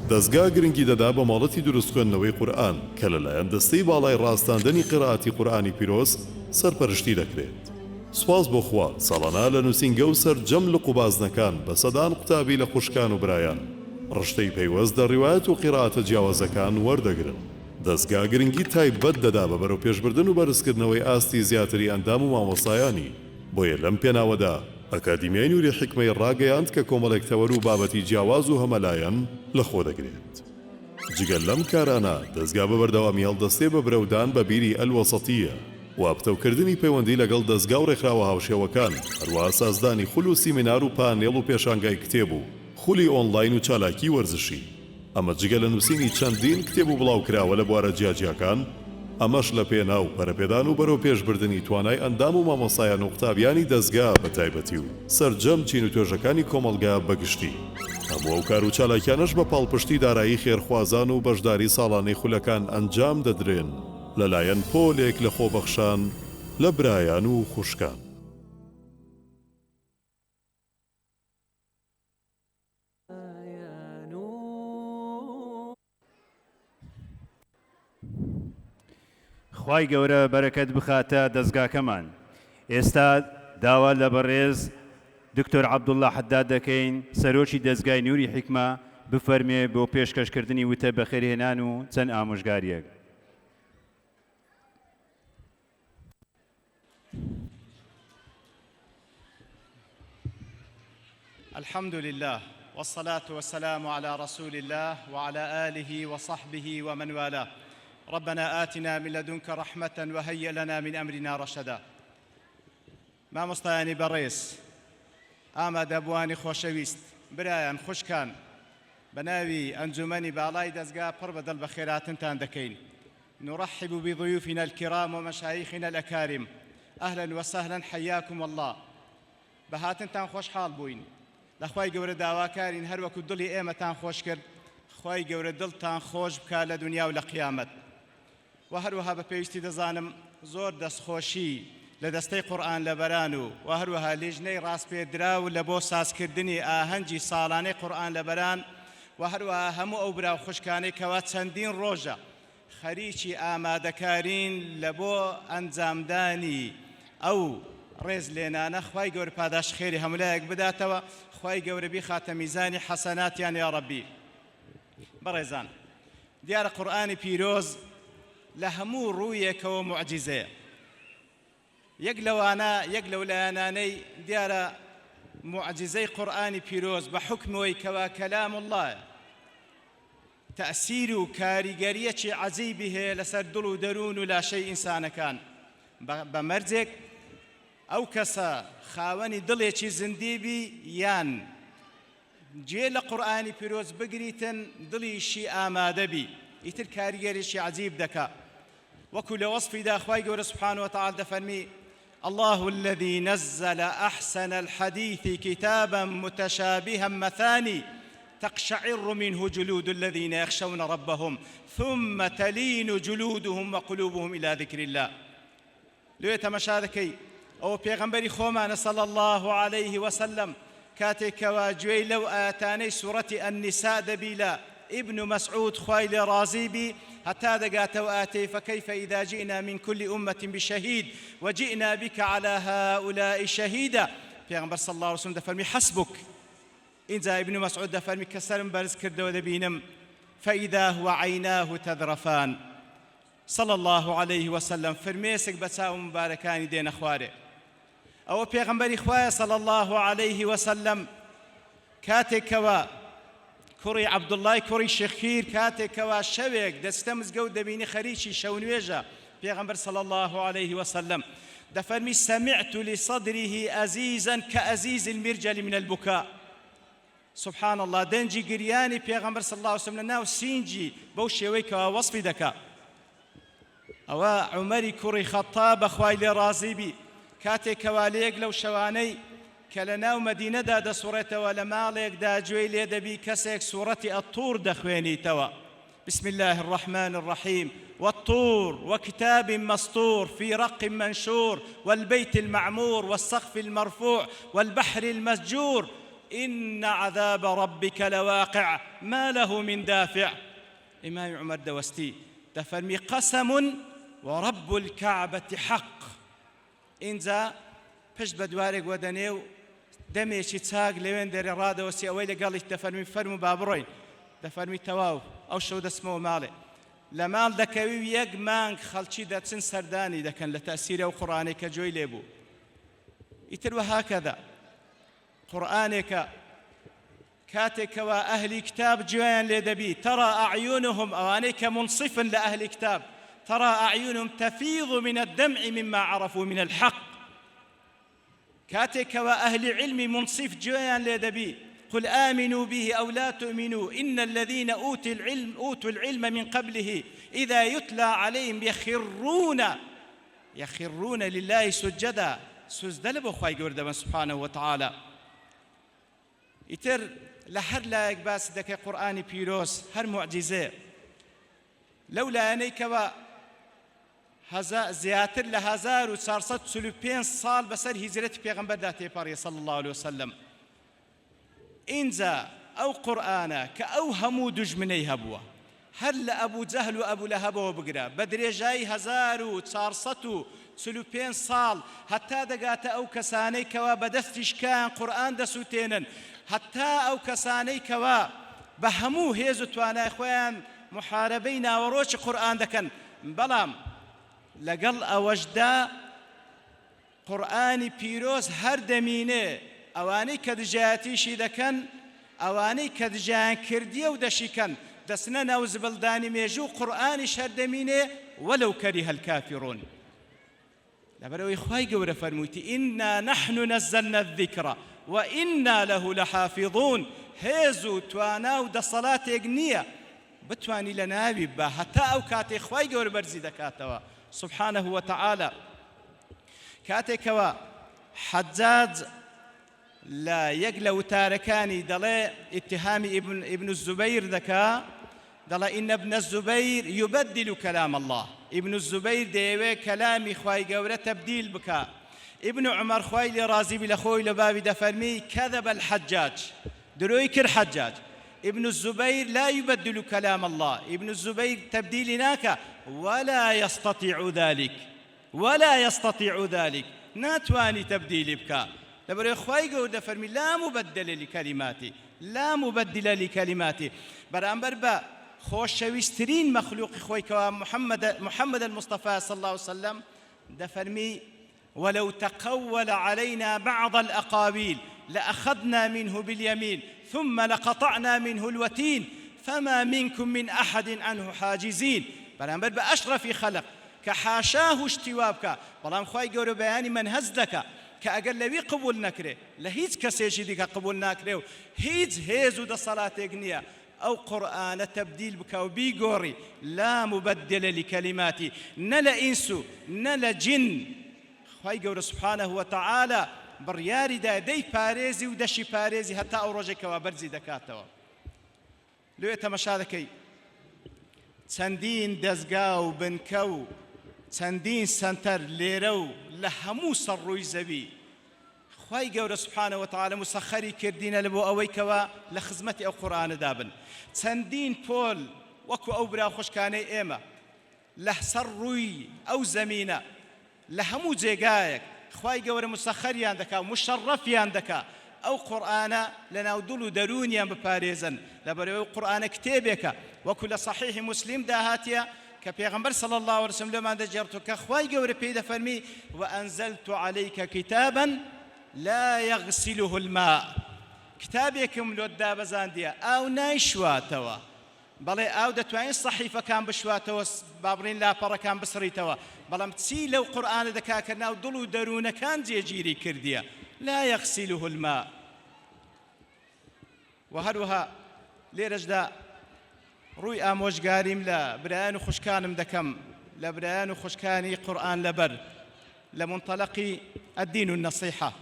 دەستگا گرنگی دەدا بە ماڵەتی دروست خوێندنەوەی قورئان کە لەلایەن دەستەی باڵای ڕاستاندنی قیرائەتی قورئانی پیرۆز سەرپەرشتی دەکرێت. سوپاس بۆ خوا ساڵانە لە نووسینگە و سەرجەم لە قوبازنەکان بە سەدان قوتابی لە خوشکان و برایان ڕشتەی پەیوەست دە ڕیوایەت و قیرائەتە جیاوازەکان وەردەگرن. دەستگا گرنگی تایبەت دەدا بە بەرەو پێشبردن و بەرزکردنەوەی ئاستی زیاتری ئەندام و مامۆستایانی. بۆیە لەم پێناوەدا ئەکادیمیای نووری حکمەی ڕاگەیاند کە کۆمەڵێک تەوەر و بابەتی جیاواز و هەمەلایەن لە خۆ دەگرێت. جگەل لەم کارانە دەستگا بە بەردەوامی هەڵدەستێ بە برەودان بە بیری ئەلوەسەتیە و بتەوکردنی پەیوەندی لەگەڵ دەستگا و ڕێکخراوە هاوشێوەکان، هەروەها سازدانی خول و سیمینار و پانێڵ و پێشانگای کتێب و خولی ئۆنلاین و چالاکی وەرزشی. ئەمە جگە لە نووسینی چەندین کتێب و بڵاوکراوە لە بوارە جیاجیاکان، ئەمەش لە پێناو پەرەپێدان و بەرەو پێشبردننی توانای ئەندام و مامۆسایان و قوتابیانی دەستگا بە تایبەتی و سەرجەم چین و توێژەکانی کۆمەلگا بەگشتی. هەموو ئەو کار و چالاکیانش بە پاڵپشتی دارایی خێرخوازان و بەشداری ساڵانەی خولەکان ئەنجام دەدرێن لەلایەن پۆلێک لە خۆبەخشان لە برایان و خوشکان. خوای گەورە بەرەکەت بخاتە دەستگاکەمان. ئێستا داوا لە بەڕێز دکتۆر عەبدوڵڵا حەداد دەکەین سەرۆکی دەستگای نووری حکمە بفەرمێ بۆ پێشکەشکردنی وتە بەخێرهێنان و چەند ئامۆژگاریەک. الحمد لله والصلاة والسلام على رسول الله وعلى آله وصحبه ومن والاه. ربنا آتنا من لدنك رحمة وهيئ لنا من أمرنا رشدا. ما مستعاني بريس ئاما دەبوانی خۆشەویست برایان خوشکان بەناوی ئەنجومەنی باڵای دەستگا پڕ بەدڵ بە خێراتنتان دەکەین. نرحب بضيوفنا الكرام ومشايخنا الأكارم. أهلا وسهلا حياكم الله. بەهاتنتان خۆشحاڵ بووین. لەخوای گەورە داواکارین هەر وەکو دڵی ئێمەتان خۆش کرد خوای گەورە دڵتان خۆش بکات لە دنیا و لە قیامەت. و هەروەها بە پێویستی دەزانم زۆر دەستخۆشی لە دەستەی قورئان لەبەران و هەروەها لیژنەی ڕاستپێدرا و لە بۆ سازکردنی ئاهەنگی ساڵانەی قورئان لەبەران و هەروەها هەموو ئەو براو خوشکانەی کەوا چەندین ڕۆژە خەریکی ئامادەکارین لە بۆ ئەنجامدانی ئەو ڕێز لێنانە خوای گەورە پاداش خێری هەمولایەک بداتەوە. خوای گەورە بیخاتە میزانی حەسەناتیان یا ڕەبی. بەڕێزان دیارە قورئانی پیرۆز لە هەموو ڕوویەکەوە موعجیزەیە. یەک لەو لایەنانەی دیارە معجزەی قورئانی پیرۆز بە حکمەوەی کەوا کەلام الله تەأسیر و کاریگەریەکی عەجیبی هەیە لەسەر دڵ و دەروون و لاشەی ئینسانەکان بە مەرجێک ئەو کەسە خاوەنی دڵێکی زندیبی یان گوێ لە قورئانی پیرۆز بگریتن دڵیشی ئامادەبی ئیتر کاریگەریشی عەجیب دەکا وەکو لە وەصفیدا خوای گەورە سبحانه وتعالى دەفەرمی الله الذي نزل أحسن الحديث كتابا متشابها مثاني تقشعر منه جلود الذين يخشون ربهم ثم تلين جلودهم وقلوبهم إلى ذكر الله لو يتمشاذكي أو بيغمبري خومان صلى الله عليه وسلم كاتك واجوي لو آتاني سورة النساء دبيلا ابن مسعود خويل رازيبي حتى دقات وآتي فكيف إذا جئنا من كل أمة بشهيد وجئنا بك على هؤلاء شهيدا پیغمبر صلى الله عليه وسلم دفرمي حسبك إنزا ابن مسعود دفرمي كسرم برز كردو دبينم فإذا هو عيناه تذرفان صلى الله عليه وسلم فرميسك بساو مباركاني دين أخواري أو پیغمبر إخوائي صلى الله عليه وسلم كاتك كوري عبد الله كوري شخير كاتك وشويك دستمز قود دبيني خريشي شونويجا پیغمبر صلى الله عليه وسلم دفرمي سمعت لصدره أزيزا كأزيز المرجل من البكاء سبحان الله دنجي قرياني پیغمبر صلى الله عليه وسلم ناو سينجي بوشيويك ووصفي دكا أو عمري كوري خطاب أخوالي رازيبي كاتك واليك لو شواني كلنا مدينة دا سورة ولا مالك دا جويل يدبي كسك سورة الطور دخويني توا بسم الله الرحمن الرحيم والطور وكتاب مسطور في رق منشور والبيت المعمور والسقف المرفوع والبحر المسجور إن عذاب ربك لواقع ما له من دافع إمام عمر دوستي دفرمي قسم ورب الكعبة حق إنزا پشت بدوارك ودنيو دمێکی چاک لەوێن دەرێ ڕادەوەسی ئەوەی لەگەڵی دەفەرمی فەرمو با بڕۆین دەفەرمی تەواو ئەو شەو دەچمەوە ماڵێ لە ماڵ دەکەوی و یەک مانگ خەڵکی دەچن سەردانی دەکەن لە تەسیرە و قورئانێک کە جۆی لێبوو ئیتر وهاکەذا قورئانێکە کاتێکەوە ئەهلی کتاب گوێیان لێ دەبی تەڕا ئەعیونهم ئەوانەی کە منصفن لە ئەهلی کتاب تەڕا ئەعیونهم تەفیض من الدمع مما عرفوا من الحق كاتك وأهل علم منصف جويان لدبي قل آمنوا به أو لا تؤمنوا إن الذين أوتوا العلم من قبله إذا يتلى عليهم يخرون لله سجدا سجد بخواي قردبا سبحانه وتعالى يتر لحر لا يكباس دك قرآن بيروس هر معجزة لولا أنيك زیاتر لە 1435 ساڵ بەسەر هیجرەتی پێغەمبەردا تێپەڕیە صلی الله عليه وسلم ئینجا ئەو قورئانە کە ئەو هەموو دوژمنەی هەبووە هەر لە ئەبوو جەهل و ئەبوو لەهەبەوە بگرە بە درێژایی 1435 ساڵ هەتا دەگاتە ئەو کەسانەی کەوا بەدەستی شکایان قورئان دەسووتێنن هەتا ئەو کەسانەی کەوا بە هەموو هێز و توانای خۆیان محارەبەی ناوەڕۆکی قورئان دەکەن بەڵام لەگەڵ ئەوەشدا قورئانی پیرۆز هەر دەمینێ ئەوانەی کە دژایەتیشی دەکەن ئەوانەی کە دژایان کردیە و دەشیکەن دەچنە ناو زبڵدانی مێژوو قورئانیش هەر دەمینێ وەلەو کەریهە الکافرون لەبەرەوەی خوای گەورە فەرموویتی ئینا نەحن نەزەلنا الذیکرە وئینا لەه لەحافیظون هێز و توانا و دەسەڵاتێک نییە بتوانی لە ناوی بە هەتا ئەو کاتێ خوای گەورە بەرزی دەکاتەوە سبحانه وتعالى كاتكوا حجاج لا يقلو تاركاني دلي اتهام ابن الزبير ذكا دلي إن ابن الزبير يبدل كلام الله ابن الزبير ديوي كلامي خواي قورة تبديل بكا ابن عمر خواي رازي بلخوي لبابي دفرمي كذب الحجاج درويكر حجاج ابن الزبير لا يبدل كلام الله ابن الزبير تبديل هناك ولا يستطيع ذلك ناتواني تبديل بك لبري خواي قود فرمي لا مبدل لكلماتي لا مبدل لكلماتي برامبر با خوش شويسترين مخلوق خوي كوا محمد المصطفى صلى الله عليه وسلم دفرمي ولو تقول علينا بعض الأقاويل لأخذنا منه باليمين ثم لقطعنا منه الوتين فما منكم من أحد عنه حاجزين. بەرامبەر بە ئەشرەفی خەلق کە حاشاه اشتوا بکە، بەڵام خوای گەورە بەیانی منهەج دەکا کە ئەگەر لەوی قبول نەکرێ لە هیچ کەسێکی دیکە قبول ناکرێ و هیچ هێز و دەسەڵاتێک نییە ئەو قورئانە تەبدیل بکە و بیگۆڕی لا مبدل لکەلیماتی، نە لە ئینس و نە لە جن. خوای گەورە سبحانه وتعالى بڕیاریدا دەی پارێزی و دەشی پارێزی هەتا ئەو ڕۆژێکەوە بەرزی دەکاتەوە. لێ تەماشا دەکەی چەندین دەستگا و بنکە و چەندین سەنتەر لێرە و لە هەموو سەرڕووی زەوی خوای گەورە سبحانه وتعالى مسەخەری کردینە لە بۆ ئەوەی کەوە لە خزمەتی ئەو قورئانەدا بن. چەندین پۆل وەکو ئەو برا خوشکانەی ئێمە لە سەر ڕووی ئەو زەمینە لە هەموو جێگایەک خوای گەورە مسەخەریان دەکا و مشەڕەفیان دەکا ئەو قورئانە لە ناو دڵ و دەرونیان بپارێزن. لەبەرەوەی قورئانە کتێبێکە وەکو لە صحیح مسلم داهاتیە کە پێغەمبەر صلی الله عليه وسلم لەمان دەجێڕتووە کە خوای گەورە پێی دەفەرمی وأنزلت عليك كتابا لا يغسله الماء. کتابێکم لۆت دابەزاندیە ئاو نایشواتەوە، بەڵێ ئاو دەتوانین سەحیفەکان بشواتەوە بابڕین لاپەڕەکان بسڕیتەوە، بەڵام چی لەو قورئانە دەکا کە ناو دڵ و دەروونەکان جێگیری کردیە لا يغسله الماء. وهروها لێرەشدا ڕووی ئامۆژگاریم لە برایان و خوشکانم دەکەم، لە برایان و خوشکانی قورئان لەبەر لە منطلقی الدين النصيحة،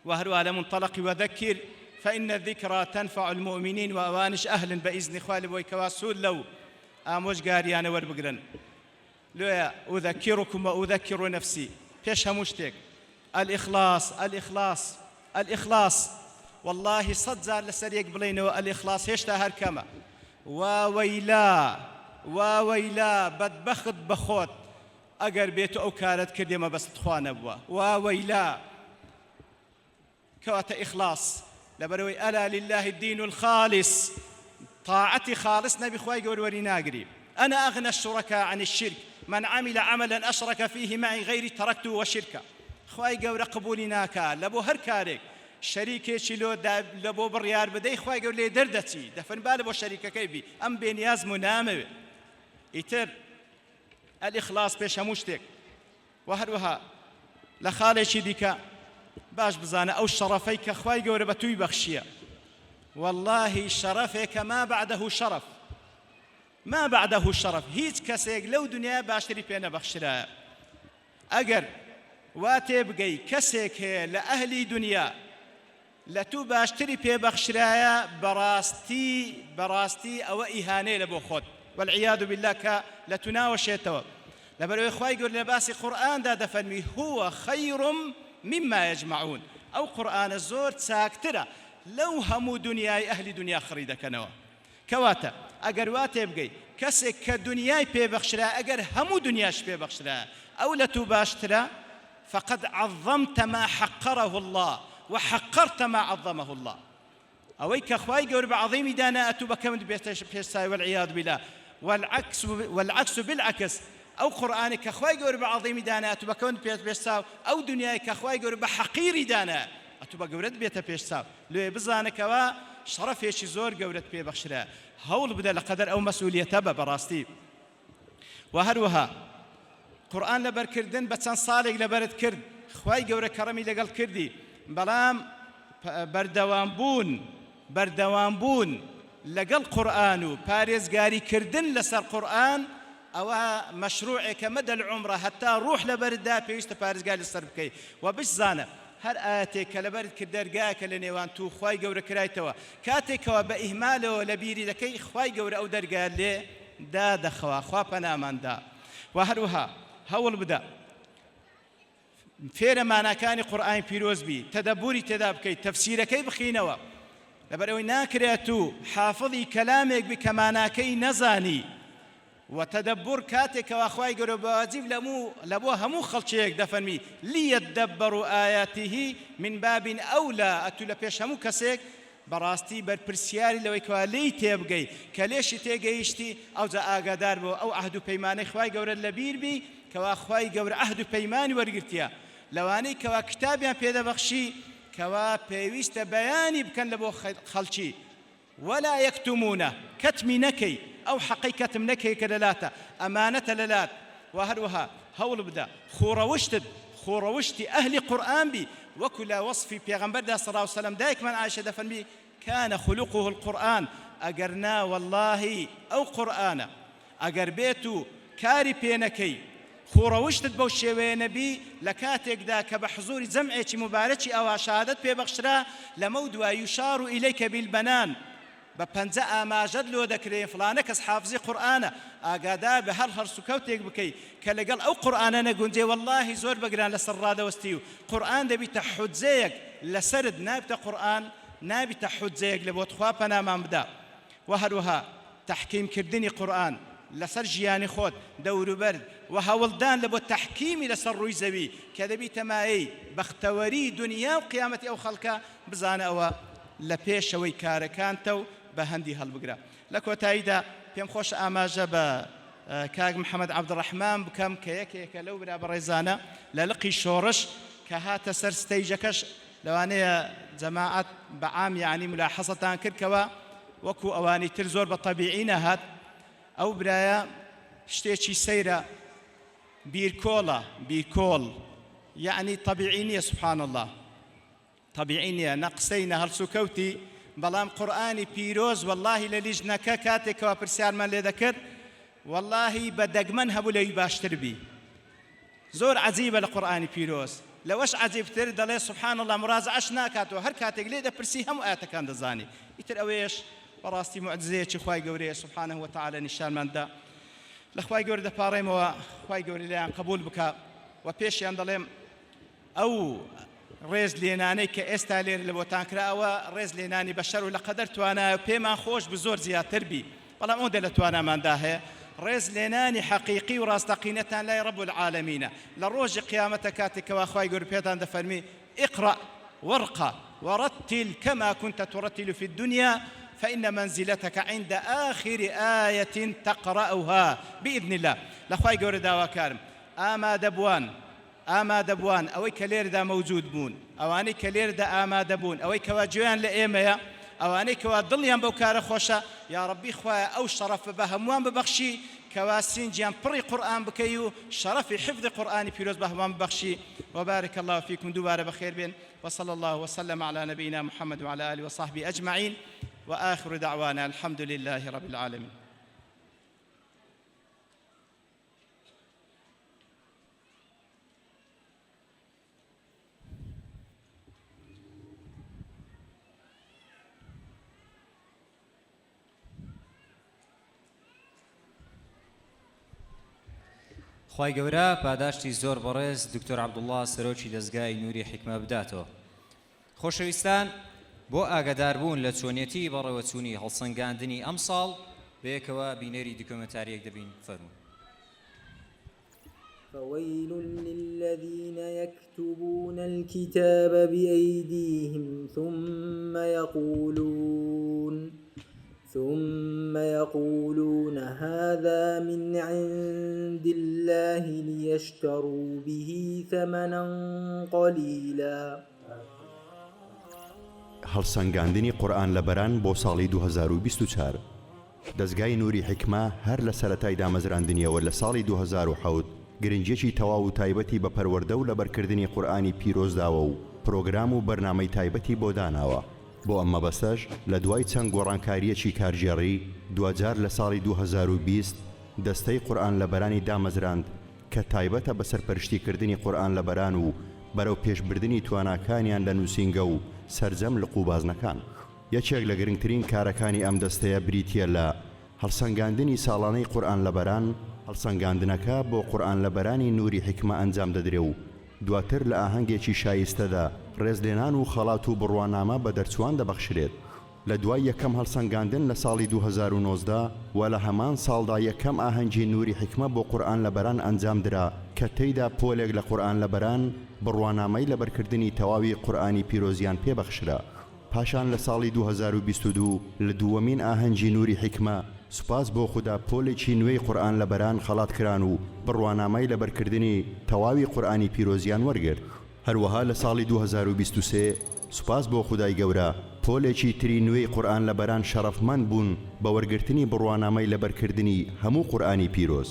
وهروها لە منطلقی وذكر فإن الذكرى تنفع المؤمنين وأوانش أهل بإذن خوالي ويكواسول لو ئامۆژگاریانە وەربگرن. لۆیە أذكركم وأذكر نفسي پێش هەموو شتێک الإخلاص الإخلاص الإخلاص. والله صد زار لەسەر یەک بڵێنەوە الإخلاص هێشتا هەر کەمە. واوەیلا واوەیلا بەدبەخت بەخۆت ئەگەر بێت ئەو کارت کردێ مەبەست خوا نەبووە. واوەیلا کەواتە ئیخلاص لەبەرەوەی ئەلا لله الدين الخالص، طاعەتی خالص نەبی خوای گەورە وەری ناگری. أنا أغنى الشركاء عن الشرك من عمل عملا أشرك فيه معي غيري تركته وشركه. خوای گەورە قبولی ناکا لە بۆ هەر کارێک شەریکێکی لە بۆ بڕیار بدەی خوای گەورە لێ دەردەچی دەفەرمی لە بۆ شەریکەکەی بی ئەم بێنیازم و نامەوێ. ئیتر الإخلاص پێش هەموو شتێک. وهروها لە خاڵێکی دیکە باش بزانە ئەو شەڕەفەی کە خوای گەورە بە توی بەخشیە والله شەرەفێکە ما بعده شەرەف، ما بعده شەرەف. هیچ کەسێک لەو دنیا باشتری پێ نەبەخشرایە. ئەگەر وا تێبگەی کەسێک هەیە لە ئەهلی دنیا لە تو باشتری پێبەخشرایە بەڕاستی ئەوە ئیهانەیە لە بۆ خۆت والعیاذ بالله کە لە تو ناوەشێتەوە. لەبەرەوەی خوای گەورە لە باسی قورئاندا دەفەرمی هو خەیر مما يجمعون. ئەو قورئانە زۆر چاکترە لەو هەموو دنیای ئەهلی دنیا خڕی دەکەنەوە. کەواتە ئەگەر وا تێبگەی کەسێک کە دنیای پێبەخشرایە ئەگەر هەموو دنیاش پێبەخشرایە ئەو لە تو باشترە فقد عظمت ما حقره الله وحقرت ما عظمه الله. أويك كخواي جور بعظيم دانا أتو بكمد بيستاي والعياذ بالله. والعكس بالعكس أو قرآن كخواي جور بعظيم دانا أتو بكمد بيستاي أو دنيا كخواي جور بحقير دانا أتو بجورد بيت بيستاي لو بزانك وا شرف يشي زور جورد بيبخشرا هول بدل قدر أو مسؤولية تبا براستي. وهروها قرآن لبركردن بتسان صالح لبرد كرد خواي جور كرمي لقل كردي بلام بردوان بون لقل قرآن وباريزقاري كردن لسر قرآن أو مشروع كمدى العمر حتى روح لبردا بيست باريزقاري لسر بكي وبش زانا هر آتك لبرد كدرقاك لنيوان تو خواي جور كرايتوا كاتك وبإهماله لبيري لكي خواي جور أو درقال لي دا دخوا خوا بنامان دا. وهروها هول بدا فێرە ماناکانی قورئانی پیرۆز بی تەدەبوری تێدا بکەیت تەفسیرەکەی بخینەوە لەبەرەوەی ناکرێت و حافظی کەلامێک بی کە ماناکەی نەزانی و تەدەبور کاتێکەوە خوای گەورە بەواجیب لە بۆ هەموو خەڵکێک دەفەرمی لیەدەبەروا ئایاتیه من باب ئەولا ئەتوو لە پێش هەموو کەسێک بەڕاستی بەرپرسیاری لەوەی کەوا لێی تێبگەی کە لێشی تێگەیشتی ئەوجا ئاگادار بۆ ئەو عەهد و پەیمانەی خوای گەورە لەبیر بی کەوا خوای گەورە عەهد و پەیمانی وەرگرتیە لەوانەی کەوا کتابیان پێدەبەخشی کەوا پێویستە بەیانی بکەن لە بۆ خەڵکی ولا یەکتومونە کەتمی نەکەی ئەو حەقەی کەتم نەکەی کە لەلاتە ئەمانەتە لەلات و هەروەها هەوڵ بدە خۆڕەوشتی ئەهلی قورئان بی وەکو لە وەصفی پێغەمبەردا صلی الله علیه وسلم دایکمان عایشە دەفەرمی كان خلقه القرآن أجرنا والله أو قرآن أجر بيتو كاري بينكي خوروشتت بو شوي نبي لكاتك ذاك بحضور زمعك مبارك أو شهادت ببخشرا لمودوا يشار إليك بالبنان بپنجا ما جدلو دكري فلانك حافظي قرآن أجدا بهر سكوتك بكي كلقال أو قرآن نقول والله زور بقران لسرادة وستيو قرآن دبي تحد زيك لسرد نابت قرآن نابي تحد زيك لبوت خوابنا ما مبدا وهروها تحكيم كردني قرآن لسر جياني خود دور برد وهولدان لبوت تحكيمي لسر روي زوي كذبي تماي بختوري دنيا وقيامتي أو خلقا بزانا أو لبيشوي كاركانتو بهندي هالبقرا لكو تايدا بيم خوش آماجة كاق محمد عبد الرحمن بكم كيك لو برا بريزانا للقي شورش كهات سر ستيجكش لواني جماعة بعام يعني ملاحظة كركوا وكو أواني ترزور بطبيعين هات أو برايا شتيشي سيرة بيركول يعني طبيعينية سبحان الله طبيعينية نقصينا هالسكوتي بلام قرآني بيروز والله لليجنا كاتك وبرسيار من لذكر والله بدق من هبو لي باشتر بي زور عزيبة لقرآني بيروز لوش عجيب ترد الله سبحان الله مرازعش ناكاتو هر كاتك ليه ده برسي هم آياتا كان دزاني يتر اويش براستي معجزية خواي قوري سبحانه وتعالى نشان من دا لخواي قوري ده باريم وخواي قوري ليان قبول بكا وبيش يندلهم او ريز ليناني كاستالير لبوتان كراوة ريز ليناني بشر ولقدرت وانا بيما خوش بزور زيادة بي والله مودلت وانا من داهي ريز ليناني حقيقي وراستقينتان لا رب العالمين لروج قيامتك كاتك واخواي قربيتان دفرمي اقرأ وارقى ورتل كما كنت ترتل في الدنيا فإن منزلتك عند آخر آية تقرأها بإذن الله لأخواي قردا وكارم آما دبوان أوي كلير دا موجود بون أواني كلير دا آما دبون أوي كواجوان لإيميا أواني كوا ضليان بوكار خوشا يا ربي خوايا أو شرف بهموان ببخشي كواسين جيان بري قرآن بكيو شرف حفظ قرآن بيروز بهموان ببخشي وبارك الله فيكم دوباره بخير بين وصلى الله وسلم على نبينا محمد وعلى آله وصحبه أجمعين وآخر دعوانا الحمد لله رب العالمين. خی گەورە پاداشتی زۆر بەڕێز دکتۆر عەبدوڵڵا سەرۆکی دەزگای نووری حیکمە بداتەوە. خۆشەویستان بۆ ئاگاداربوون لە چۆنیەتی بەڕێوەچوونی هەڵسەنگاندنی ئەم ساڵ بەیەکەوە بینەری دوکۆمنتاریەک دەبین فەرموو. فويل للذين يكتبون الكتاب بأيديهم ثم يقولون هذا من عند الله ليشتروا به ثمنا قليلا. هەڵسەنگاندنی قورئان لە بەران بۆ ساڵی 2024 دەزگای نووری حیکمە هەر لە سەرەتای دامەزراندنیەوە لە ساڵی 2007 گرنگجێکی تەواو و تایبەتی بە پەروەردە و لەبەرکردنی قورئانی پیرۆزداوە و پرۆگرام و بەرنامەی تایبەتی بۆ داناوە. بۆ ئەم مەبەستەش لە دوای چەند گۆڕانکاریەکی کارژێڕی دوجار لە ساڵی 2020 دەستەی قورئان لە بەرانی دامەزراند کە تایبەتە بە سەرپەرشتیکردنی قورئان لە بەران و بەرەو پێشبردنی تواناکانیان لە نووسینگە و سەرجەم لە قوبازنەکان. یەکێک لە گرنگترین کارەکانی ئەم دەستەیە بریتیە لە هەڵسەنگاندنی ساڵانەی قورئان لە بەران. هەڵسەنگاندنەکە بۆ قورئان لە بەرانی نووری حیکمە ئەنجام دەدرێ و دواتر لە ئاهەنگێکی شایستەدا ڕێزلێنان و خەڵات و بڕوانامە بە دەرچوان دەبەخشرێت. لە دوای یەکەم هەڵسەنگاندن لە ساڵی 2019 و لە هەمان ساڵدا یەکەم ئاهەنگی نووری حیکمە بۆ قورئان لە بەران ئەنجام درا کە تێیدا پۆلێک لە قورئان لە بەران بڕوانامەی لەبەرکردنی تەواوی قورئانی پیرۆزیان پێبەخشرا. پاشان لە ساڵی 2022 لە دووەمین ئاهەنگی نووری حیکمە سوپاس بۆ خوددا پۆلێکی نوێی قورئان لە بەران خەڵات کران و بڕوانامەی لەبەرکردنی تەواوی قورئانی پیرۆزیان وەرگرت. هەروەها لە ساڵی 2023 سوپاس بۆ خودای گەورە پۆلێکی تری نوێی قورئان لەبەران شەرەفمەند بوون بە وەرگرتنی بڕوانامەی لەبەرکردنی هەموو قورئانی پیرۆز.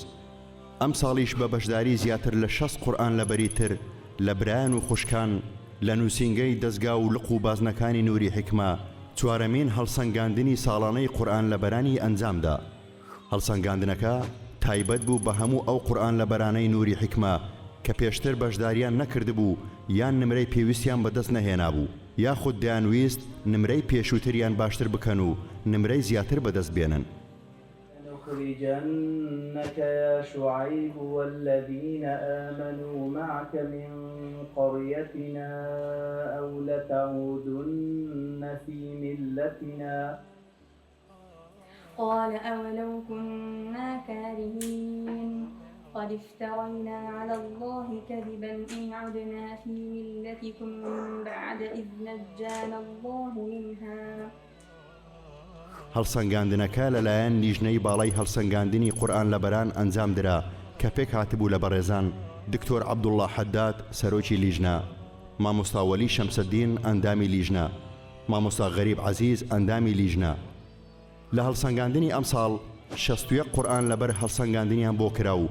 ئەم ساڵیش بە بەشداری زیاتر لە 60 قورئان لەبەری تر لە برایان و خوشکان لە نووسینگەی دەستگا و لق و بازنەکانی نووری حکمە چوارەمین هەڵسەنگاندنی ساڵانەی قورئان لەبەرانی ئەنجامدا. هەڵسەنگاندنەکە تایبەت بوو بە هەموو ئەو قورئان لەبەرانەی نووری حکمە کە پێشتر بەشداریان نەکردبوو یان نمرەی پێویستیان بەدەست نەهێنابوو یاخود دەیانویست نمرەی پێشووتریان باشتر بکەن و نمرەی زیاتر بەدەست بێنن. لنخرجنك يا شعيب والذين آمنوا معك من قريتنا أو لتعودن في ملتنا قال أولو كنا كارهين قد افترينا على الله كذبا إن عدنا في ملتكم من بعد إذ نجانا الله منها. هەڵسەنگاندنەکە لەلایەن لیژنەی باڵای هەڵسەنگاندنی قورئان لەبەران ئەنجام درا کە پێک هاتبوو لە بەڕێزان دکتۆر عەبدوڵڵا حەداد سەرۆکی لیژنە، مامۆستا وەلی شەمسەدین ئەندامی لیژنە، مامۆستا غەریب عەزیز ئەندامی لیژنە. لە هەڵسەنگاندنی ئەم ساڵ 61 قورئان لەبەر هەڵسەنگاندنیان بۆ کرا و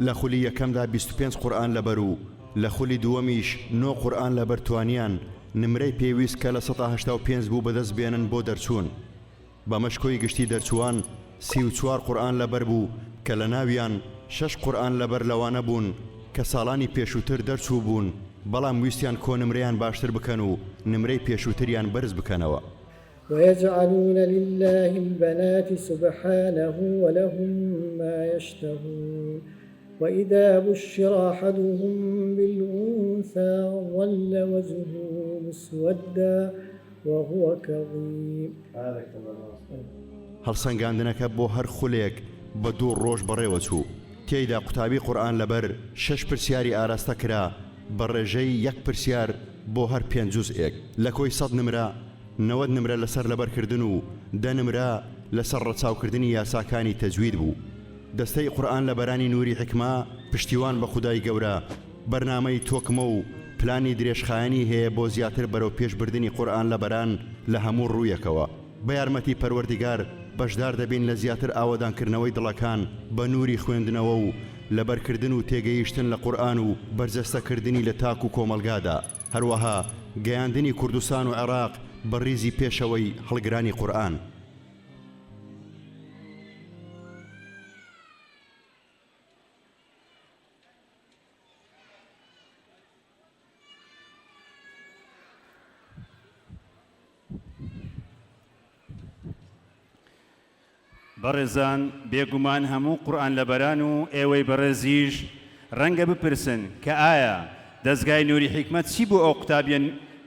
لە خولی یەکەمدا 25 قورئان لەبەر و لە خولی دووەمیش 9 قورئان لەبەر توانیان نمرەی پێویست کە لە 185 بوو بەدەست بێنن بۆ دەرچوون. بە مەشکۆی گشتی دەرچوان 34 قورئان لەبەر بوو کە لە ناویان 6 قورئان لەبەر لەوانە بوون کە ساڵانی پێشووتر دەرچوو بوون بەڵام ویستیان کۆنمرەیان باشتر بکەن و نمرەی پێشووتریان بەرز بکەنەوە. ويجعلون لله البنات سبحانه ولهم ما يشتهون وإذا بشر أحدهم بالأنثى ظل وجهه مسودا وهو كظيم. هەڵسەنگاندنەکە بۆ هەر خولێک بە 2 ڕۆژ بەڕێوە چوو. تێیدا قوتابی قورئان لەبەر 6 پرسیاری ئاراستە کرا بە ڕێژەی 1 پرسیار بۆ هەر 5 جوزئێک. لە کۆی 100 نمرە 90 نمرە لەسەر لەبەرکردن و 10 نمرە لەسەر ڕەچاوکردنی یاساکانی تەجوید بوو. دەستەی قورئان لەبەرانی نووری حکمە پشتیوان بە خودای گەورە بەرنامەی تۆکمە و پلانی درێژخایەنی هەیە بۆ زیاتر بەرەو پێشبردننی قورئان لەبەران لە هەموو ڕوویەکەوە. بە یارمەتی پەروەردیگار بەشدار دەبین لە زیاتر ئاوەدانکردنەوەی دڵەکان بە نووری خوێندنەوە و لەبەرکردن و تێگەیشتن لە قورئان و بەرجەستەکردنی لە تاک و کۆمەلگادا. هەروەها گەیاندنی کوردستان و عێراق بە ڕیزی پێشەوەی هەڵگرانی قورئان. بەڕێزان بێگومان هەموو قورئان لەبەران و ئێوەی بەڕێزیش ڕەنگە بپرسن کە ئایا دەستگای نووری حکمەت چی بۆ ئەو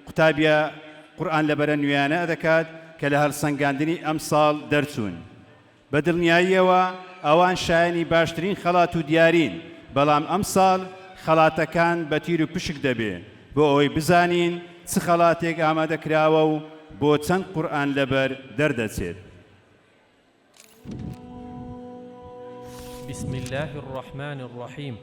قوتابیە قورئان لەبەرە نوێیانە دەکات کە لە هەڵسەنگاندنی ئەم ساڵ دەرچوون. بە دڵنیاییەوە ئەوان شایەنی باشترین خەڵات و دیارین، بەڵام ئەم ساڵ خەڵاتەکان بە تیر و پشک دەبێ بۆ ئەوەی بزانین چ خەڵاتێک ئامادەکراوە و بۆ چەند قورئان لەبەر دەردەچێت. بسم الله الرحمن الرحيم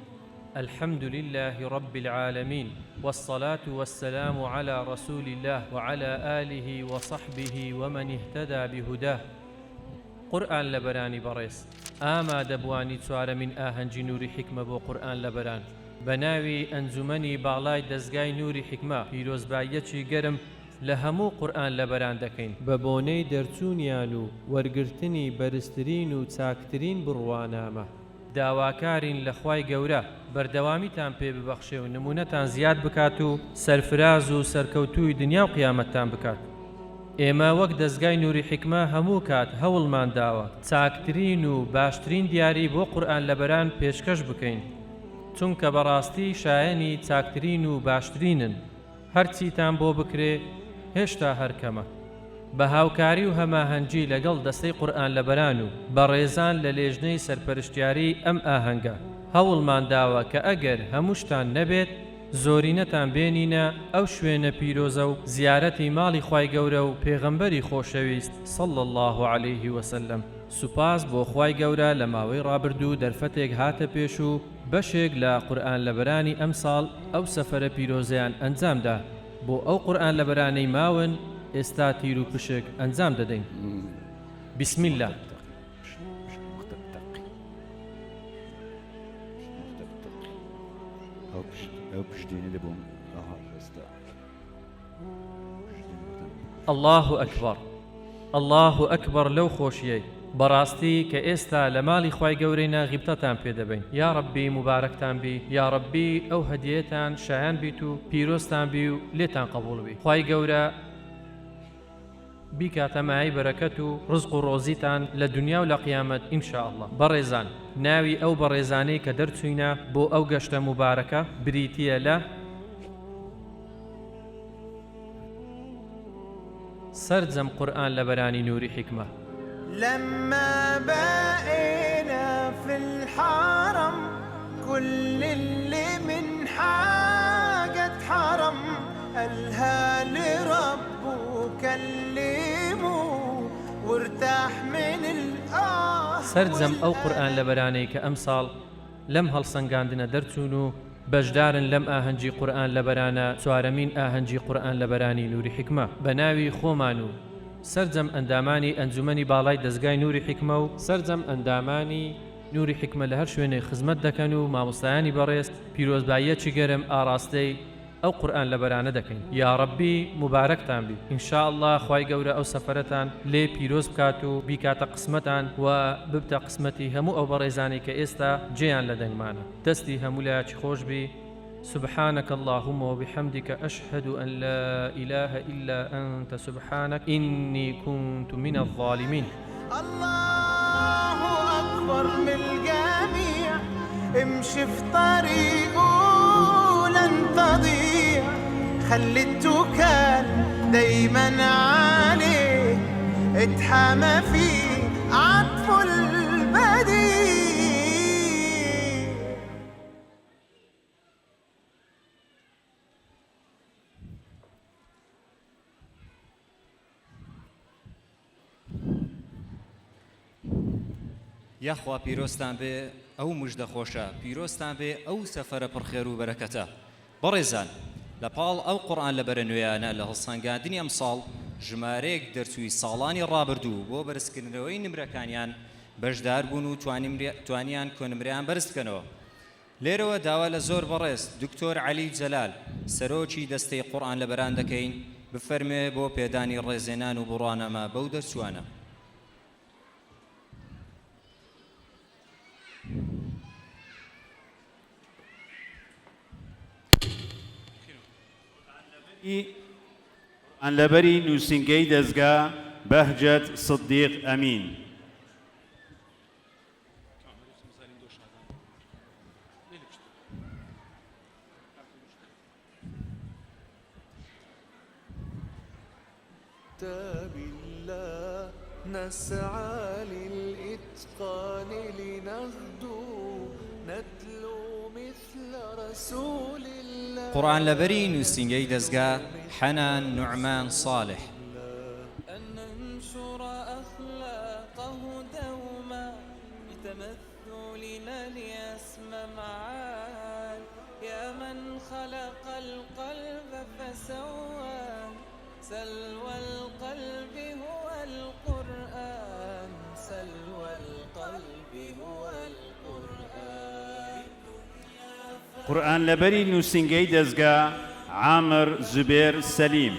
الحمد لله رب العالمين والصلاة والسلام على رسول الله وعلى آله وصحبه ومن اهتدى بهداه. قرآن لبراني بريس آما دبواني تسوار من آهنج نور حكمة بو قرآن لبران بناوي أنزمني باڵای دەستگای نووری حکمە پیرۆزباییەکی گەرم لە هەموو قورئان لەبەران دەکەین بە بۆنەی دەرچوونیان و وەرگرتنی بەرزترین و چاکترین بڕوانامە. داواکارین لە خوای گەورە بەردەوامیتان پێ ببەخشێ و نمونەتان زیاد بکات و سەرفراز و سەرکەوتووی دنیا و قیامەتتان بکات. ئێمە وەک دەستگای نووری حکمە هەموو کات هەوڵمان داوە چاکترین و باشترین دیاری بۆ قورئان لەبەران پێشکەش بکەین، چونکە بەڕاستی شایەنی چاکترین و باشترینن. هەرچیتان بۆ بکرێ هێشتا هەرکەمە. بە هاوکاری و هەماهەنگی لەگەڵ دەستەی قورئان لەبەران و بەڕێزان لە لێژنەی سەرپەرشتیاری ئەم ئاهەنگە هەوڵمان داوە کە ئەگەر هەمووشتان نەبێت زۆرینەتان بێنینە ئەو شوێنە پیرۆزە و زیارەتی ماڵی خوای گەورە و پێغەمبەری خۆشەویست صلی الله عليه وسلم. سوپاس بۆ خوای گەورە لە ماوەی ڕابردوو دەرفەتێک هاتە پێش و بەشێک لە قورئان لەبەرانی ئەم ساڵ ئەو سەفەرە پیرۆزەیان ئەنجامدا. بۆ ئەو قورئان لەبەرانەی ماون ئێستا تیر و پشک ئەنجام دەدەین. بسم الله. الله ئەکبەر الله ئەکبەر لەو خۆشیەی بەڕاستی کە ئێستا لە ماڵی خوای گەورەی ناغیبتەتان پێدەبین. یا ڕەبی مبارەکتان بی، یا ڕەبی ئەو هەدیەتان شایان بیت و پیرۆستان بی و لێتان قبوڵ بی. خوای گەورە بیکاتە مای بەرەکەت و ڕزق و ڕۆزیتان لە دنیا و لە قیامەت ئینشاء الله. بەڕێزان، ناوی ئەو بەڕێزانەی کە دەرچووینە بۆ ئەو گەشتە مبارەکە بریتیە لە سرجەم قورئان لەبەرانی نوری حکمە. لما بقينا في الحرم كل اللي من حاجة حرم قالها لربه كلمه وارتاح من سرجەم ئەو قورئان لەبەرانەی کە ئەم ساڵ لەم هەڵسەنگاندنە دەرچوون و بەشدارن لەم ئاهەنگی قورئان لەبەرانە چوارەمین ئاهەنگی قورئان لەبەرانی نوری حکمە. بە ناوی خۆمان و سرجەم ئەندامانی ئەنجومەنی باڵای دەستگای نوری حکمە و سرجەم ئەندامانی نوری حکمە لە هەر شوێنێ خزمەت دەکەن و مامۆستایانی بەڕێز پیرۆزباییەکی گەرم ئاراستەی ئەو قورئان لەبەرانە دەکەین. یا ڕەبی مبارەکتان بی. ئینشاء الله خوای گەورە ئەو سەفەرەتان لێ پیرۆز بکات و بیکاتە قسمەتان و ببتە قسمەتی هەموو ئەو بەڕێزانی کە ئێستا جێیان لە دەنگمانە. دەستی هەموو لایەکی خۆش بی. سبحانك اللهم وبحمدك أشهد أن لا إله إلا أنت سبحانك إني كنت من الظالمين. الله أكبر من الجميع امشي في طريقه لن تضيع خلي التوكل دايما عليه اتحمى فيه عطف البديع. یاخوا پیرۆستان بێ ئەو موژدە خۆشە، پیرۆستان بێ ئەو سەفەرە پڕخێر و بەرەکەتە. بەڕێزان، لە پاڵ ئەو قورئان لەبەرە نوێیانە لە هەڵسەنگاندنی ئەم ساڵ ژمارەیەک دەرچووی ساڵانی ڕابردوو بۆ بەرزکردنەوەی نمرەکانیان بەشدار بوون و توانیان کۆنمرەیان بەرز بکەنەوە. لێرەوە داوا لە زۆر بەڕێز دکتۆر عەلی جەلال سەرۆکی دەستەی قورئان لەبەران دەکەین بفەرمێ بۆ پێدانی ڕێزێنان و بڕوانەمە بەو دەرچوانە. عن لبري نوسنگەی دەزگا بەهجەت صدیق ئەمین. كتاب الله نسعى للإتقان لنغدو نتلو مثل رسول الله. قورئان لەبەری نووسنگەی دەزگا حەنان نوعمان صالح. أن ننشر أخلاقه دوما بتمثلنا ليسمى معان يا من خلق القلب فسواه سلوى القلب هو القرآن سلوى القلب هو القرآن. قورئان لەبەری نووسنگەی دەزگا عامر زوبێر سەلیم.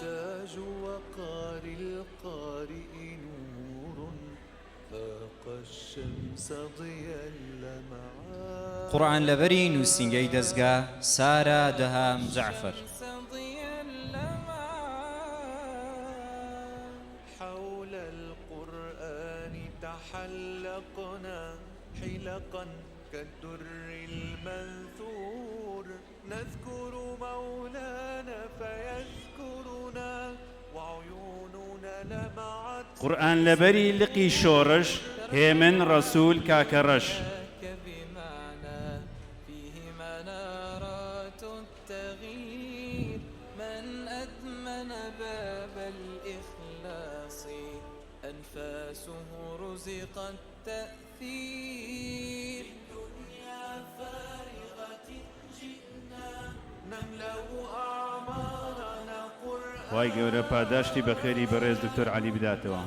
تاج وقار القارئ نور فاق الشمس ضيا لمعان. قورئان لەبەری نووسنگەی دەزگا سارە دەهام جعفر. حول القرآن تحلقنا حلقا كالدر المنثور نذكر مولانا فيذكرنا قورآن لەبەری لقی شۆڕش هێمن ڕەسوول کاکەڕەش بمعنى فيه منارات التغيير من أدمن باب الإخلاص أنفاسه رزقت تأثير دنيا فارغة جئنا نملأ أعمارنا قرآن وای گەورە پاداشتی بەخێری بەڕێز دکتۆر عەلی بداتەوە.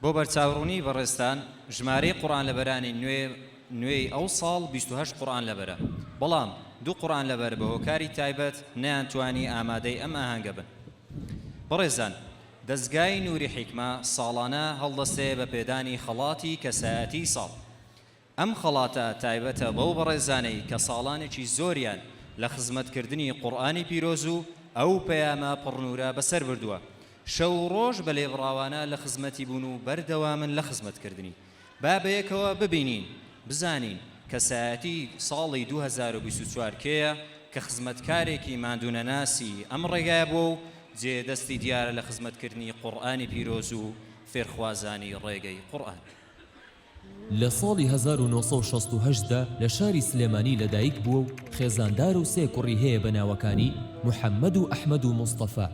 بۆ بەرچاوڕوونی بەڕێستان ژمارەی قورئان لەبەرانی نوێی ئەو ساڵ 28 قورئان لەبەرە، بەڵام 2 قورئان لەبەر بە هۆکاری تایبەت نەیانتوانی ئامادەی ئەم ئاهەنگە بن. بەڕێزان، دەستگای نووری حیکمە ساڵانە هەڵدەستێ بە پێدانی خەڵاتی کەسایەتی ساڵ. ئەم خەڵاتە تایبەتە بەو بەڕێزانەی کە ساڵانێکی زۆریان لە خزمەتکردنی قورئانی پیرۆز و ئەو پەیامە پڕنورە بەسەر بردووە. شەو ڕۆژ بە لێبڕاوانە لە خزمەتی بوون و بەردەوامن لە خزمەتکردنی. با بەیەکەوە ببینین، بزانین کەسایەتی ساڵی 2024 کێیە کە خزمەتکارێکی ماندوونەناسی ئەم ڕێگایە بووە و جێدەستی دیارە لە خزمەتکردنی قورئانی پیرۆز و فێرخوازانی ڕێگەی قورئان. لە ساڵی 1968دا لە شاری سلێمانی لەدایک بووە و خێزاندار و 3 کوڕی هەیە بە ناوەکانی محەممەد و ئەحمەد و مستەفا.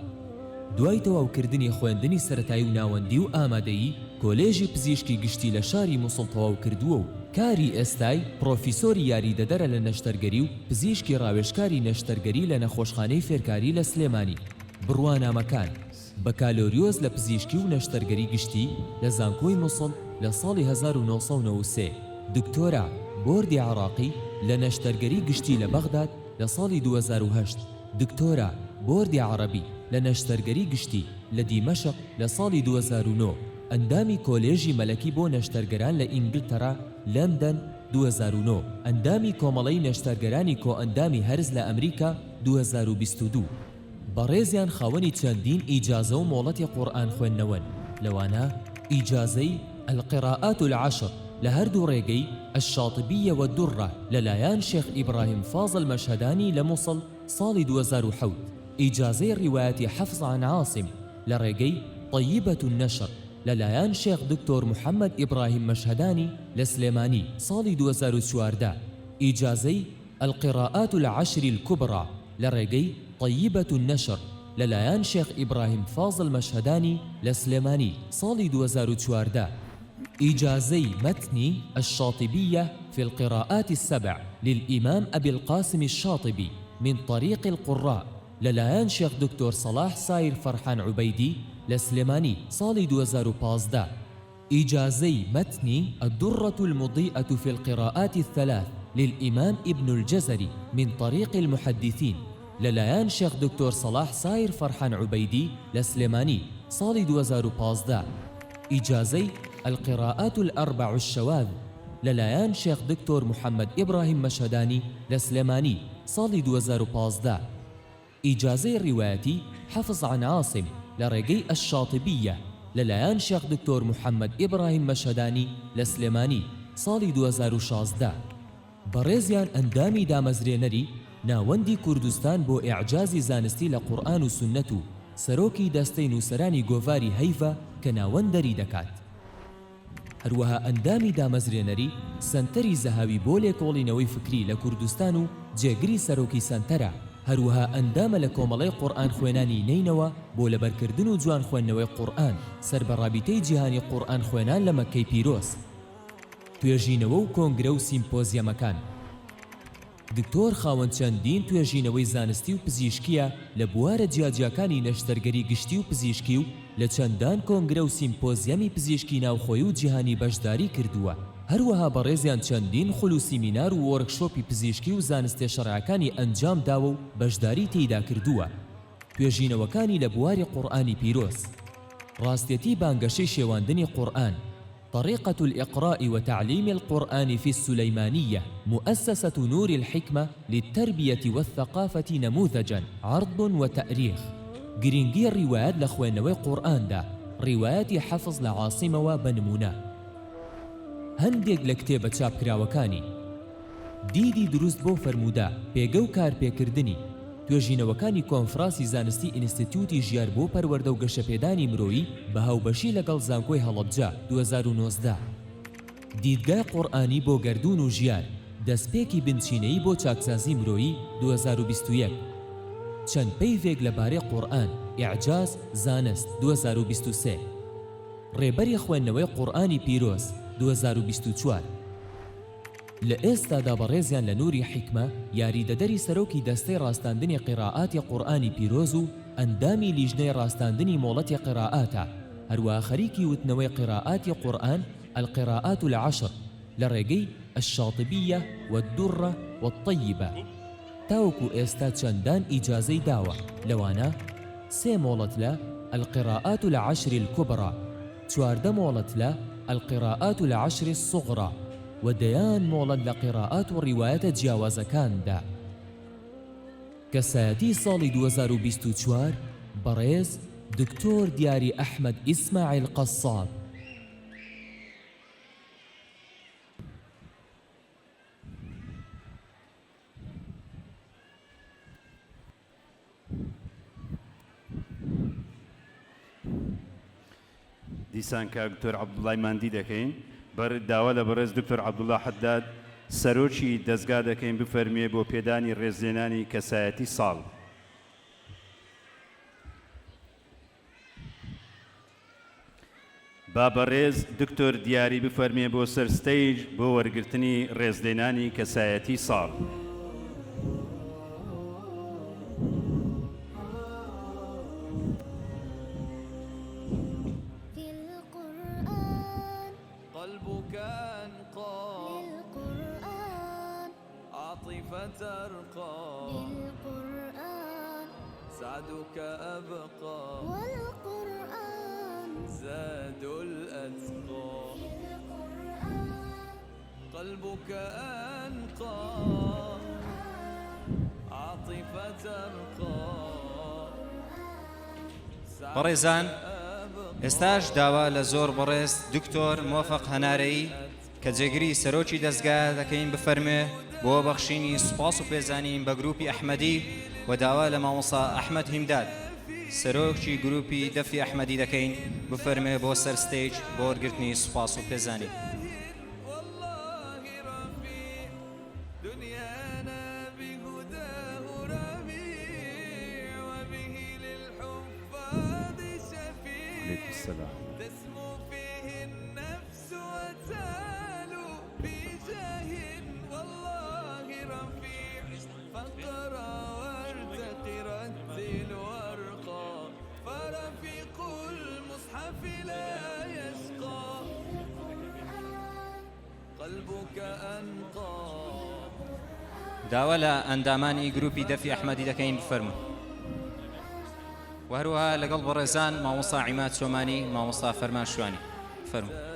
دوای تەواوکردنی خوێندنی سەرەتایی و ناوەندی و ئامادەیی کۆلێژی پزیشکی گشتی لە شاری مووسڵ تەواو کردووە و کاری ئێستای پرۆفیسۆری یاریدەدەرە لە نەشتەرگەری و پزیشکی ڕاوێژکاری نەشتەرگەری لە نەخۆشخانەی فێرکاری لە سلێمانی. بڕوانامەکان بەکالۆریۆز لە پزیشکی و نەشتەرگەری گشتی لە زانکۆی مووسڵ لە ساڵی 1993، دکتۆرا بۆردی عراقی لە نەشتەرگەری گشتی لە بەغداد لە ساڵی 2008، دکتۆرا بۆردی عەرەبی لە نەشتەرگەری گشتی لە دیمەشق لە ساڵی 2009، ئەندامی کۆلێژی مەلەکی بۆ نەشتەرگەران لە ئینگلتەرا لەندەن 2009، ئەندامی کۆمەڵەی نەشتەرگەرانی کۆئەندامی هەرز لە ئەمریکا 2022. بەڕێزیان خاوەنی چەندین ئیجازە و مۆڵەتی قورئان خوێندنەوەن، لەوانە ئیجازەی القراءات العشر لە هەردوو ڕێگەی الشاطبیە والدرة لەلایەن شێخ ئیبراهیم فازڵ مەشهەدانی لە مووسڵ ساڵی 2007، ئیجازەی ڕیوایەتی حەفظ عن عاصم لە ڕێگەی طیبة النشر لەلایەن شێخ دکتۆر محەممەد ئیبراهیم مەشهەدانی لە سلێمانی ساڵی 2014، ئیجازەی القراءات العشر الكبرى لە ڕێگەی طیبة النشر لەلایەن شێخ ئیبراهیم فازڵ مەشهەدانی لە سلێمانی ساڵی 2014، إجازي متن الشاطبية في القراءات السبع للإمام أبي القاسم الشاطبي من طريق القراء للايان شيخ دكتور صلاح ساير فرحان عبيدي لسليماني صالي 2015. إجازي متن الدرة المضيئة في القراءات الثلاث للإمام ابن الجزري من طريق المحدثين للايان شيخ دكتور صلاح ساير فرحان عبيدي لسليماني صالي 2015. إجازي القراءات الأربع الشواذ للايان شيخ دكتور محمد إبراهيم مشهداني لسليماني صالي 2015. إجازي الرواية حفظ عن عاصم لرقي الشاطبية للايان شيخ دكتور محمد إبراهيم مشهداني لسليماني صالي 2016. بريزيان أندامي دامزرينري ناوندي كردستان بو إعجازي زانستي لقرآن و سنتو سروكي داستين و سراني گوفاري هيفا كناوندري دكات. هەروەها ئەندامی دامەزرێنەری سنتەری زەهاوی بۆ لێکۆڵینەوەی فکری لە کوردستان و جێگری سەرۆکی سنتەرە. هەروەها ئەندامە لە کۆمەڵەی قورئان خوێنانی نینەوە بۆ لەبەرکردن و جوان خوێندنەوەی قورئان سەربەڕابیتەی جیهانی قورئان خوێنان لە مەککەی پیرۆز. توێژینەوە و کۆنگرە و سیمپۆزیەمەکان. دکتۆر خاوەن چەندین توێژینەوەی زانستی و پزیشکیە لە بوارە جیاجیەکانی نەشتەرگەری گشتی و پزیشکی و لە چەندان کۆنگرە و سیمپۆزیەمی پزیشکی ناوخۆیی و جیهانی بەشداری کردووە. هەروەها بەڕێزیان چەندین خولو سیمینار و وەرکشۆپی پزیشکی و زانستێ شەرعەکانی ئەنجام داوە و بەشداری تێیدا کردووە. توێژینەوەکانی لە بواری قورئانی پیرۆز، ڕاستیەتی بانگەشەی شێواندنی قورئان، طريقة الإقراء وتعليم القرآن في السليمانية، مؤسسة نور الحكمة للتربية والثقافة نموذجاً، عرض وتأريخ. گرنگی الروايات لخوێندنەوەی قورئان دا، ڕیوایەتی حەفظ لە عاصمەوە بنمونە. هەندێک لە کتێبە چاپکراوەکانی دیدی دروست بۆ فەرمودا، پێگە و کارپێکردنی، توێژینەوەکانی کۆنفرانسی زانستی ئینستیتیوتی ژیار بۆ پەروەردە و گەشەپێدانی مرۆیی بە هاوبەشی لەگەڵ زانکۆی هەڵەبجە 2019 دیدگای قورئانی بۆ گەردون و ژیار دەستپێکی بنچینەیی بۆ چاکسازی مرۆیی 2021 چەند پەیڤێک لەبارەی قورئان ئیعجاز زانست 2023 ڕێبەری خوێندنەوەی قورئانی پیرۆز 2024 لە ئێستادا بەڕێزیان لە نووری حیکمە یاریدەدەری سەرۆکی دەستەی ڕاستاندنی قیراءاتی قورئانی پیرۆز و ئەندامی لیژنەی ڕاستاندنی مۆڵەتی قیراءاتە هەروە خەریکی وتنەوەی قیراءاتی قورئان القراءات العشر لە ڕێگەی الشاطبية والدرة والطيبة تاوكو ئێستا چەندان ئیجازەی داوە لەوانە 3 مۆڵەت لە القراءات العشر الكبرى 14 مۆڵەت لە القراءات العشر الصغرى و دەیان مۆڵەت لە قراءات و ڕیوایەتە جیاوازەکاندا کەسایەتی ساڵی 2024 بەڕێز دکتۆر دیاری ئەحمەد ئیسماعیل قەساب دیسان کە دکتۆر عەبدوڵڵای ماندی دەکەین داوا لە بەڕێز دکتۆر عەبدوڵڵا حەداد سەرۆکی دەستگا دەکەین بفەرمێ بۆ پێدانی ڕێزلێنانی کەسایەتی ساڵ. با بەڕێز دکتۆر دیاری بفەرمێ بۆ سەر ستەیج بۆ وەرگرتنی ڕێزلێنانی کەسایەتی ساڵ. ترقى بالقرآن سعدك أبقى والقرآن زاد الأتقى قلبك أنقى عاطفة ترقى بەڕێزان ئێستاش داوا لە زۆر بەڕێز دکتۆر موفق هەنارەیی کە جێگری سەرۆکی دەستگا دەکەین بفەرمێ بۆ بەخشینی سوپاس و پێزانین بە گروپی ئەحمەدی و داوا لە مامۆستا ئەحمەد هیمداد سەرۆکی گروپی دەفی ئەحمەدی دەکەین بفەرمێ بۆ سەر ستەیج بۆ وەرگرتنی سوپاس و پێزانی. داوا لە ئەندامانی گروپی دەفی ئەحمەدی دەکەین بفەرمو و هەروەها لەگەڵ بەڕێزان مامۆستا عیماد چۆمانی مامۆستا فەرمان شوانی فەرمو.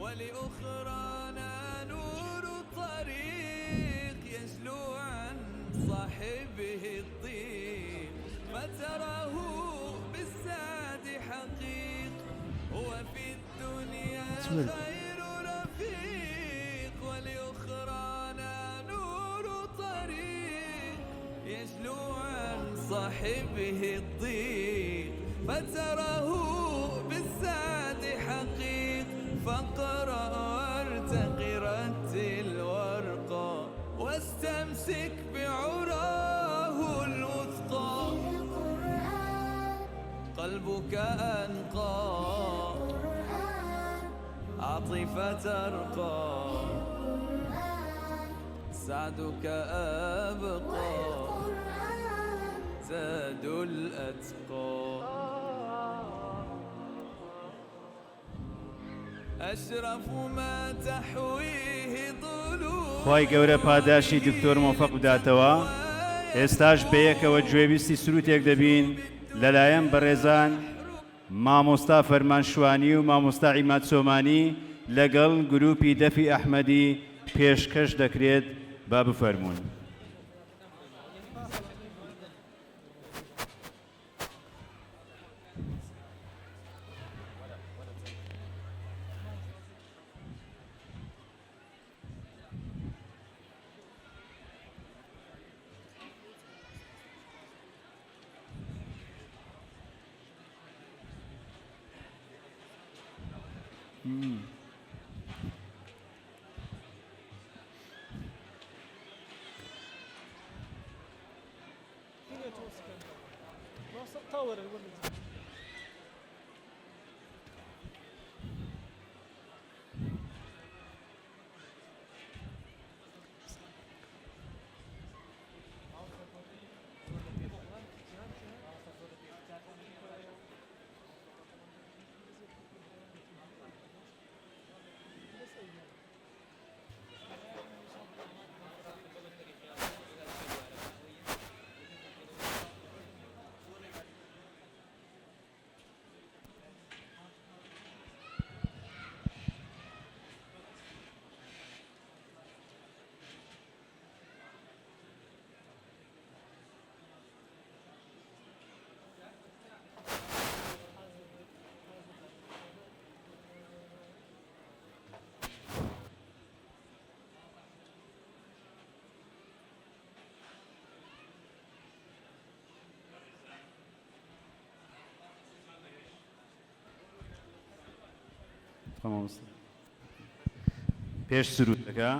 ولأخرانا نور الطريق يجلو عن صاحبه الضيق فتراه بالسعد حقيق هو في الدنيا خير رفيق ولأخرانا نور طريق يجلو عن صاحبه الضيق فتراه بالسعد حقيق فاقرأ وارتق رتل وارقى واستمسك بعراه الوثقى قلبك أنقى عاطفة ترقى سعدك أبقى زاد الأتقى أشرف ما تحويه ظلوم خوای گەورە پاداشی دکتۆر مۆفەق بداتەوە ئێستاش بەیەکەوە گوێویستی سروتێک دەبین لەلایەن بەڕێزان مامۆستا فەرمانشوانی و مامۆستا عیماد سۆمانی لەگەڵ گروپی دەفی ئەحمەدی پێشکەش دەکرێت با بفەرمونون. پێش سروودەکە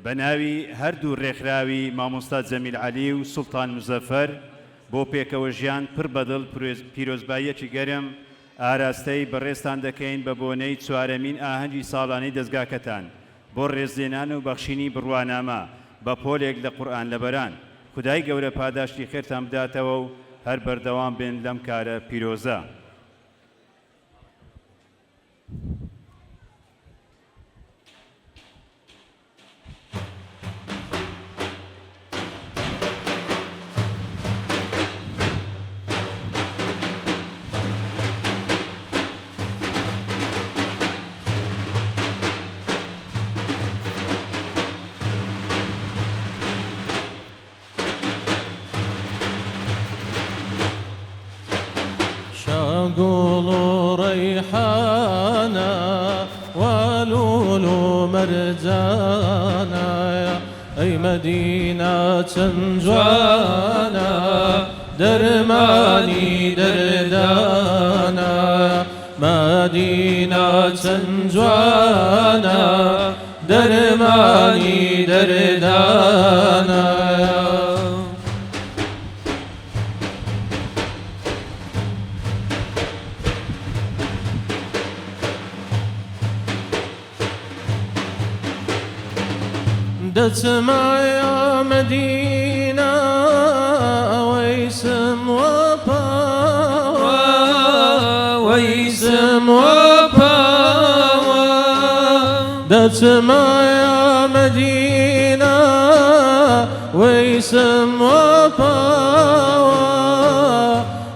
بە ناوی هەردوو ڕێکخراوی مامۆستا جەمیل عەلی و سوڵتان مزەفەر بۆ پێکەوە ژیان پڕ بەدڵ پیرۆزباییەکی گەرم ئاراستەی بەڕێستان دەکەین بە بۆنەی چوارەمین ئاهەنگی ساڵانەی دەستگاکەتان بۆ ڕێزلێنان و بەخشینی بڕوانامە بە پۆلێک لە قورئان لەبەران. خودای گەورە پاداشتی خێرتان بداتەوە و هەر بەردەوام بێن لەم کارە پیرۆزە. شاقول ريحانا ولول مرجانا أي مدينة جوانا درماني دردانا مدينة جوانا درماني دردانا دتما يا مدينة ويسم وبا ويسم وبا دتما يا مدينة ويسم وبا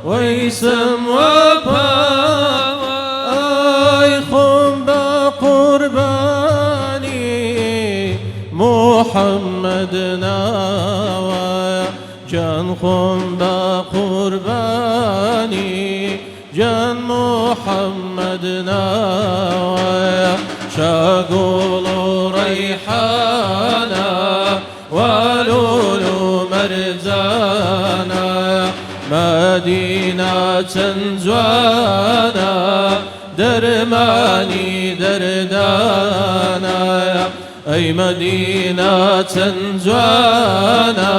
ويسم وبا أي خم بقرباني محمد ناوى جان خم بقرباني جان محمد ناوى شاقول ريحانا ولول مرزانا مدينة جوانا درماني دردانا أي مدينة جوانا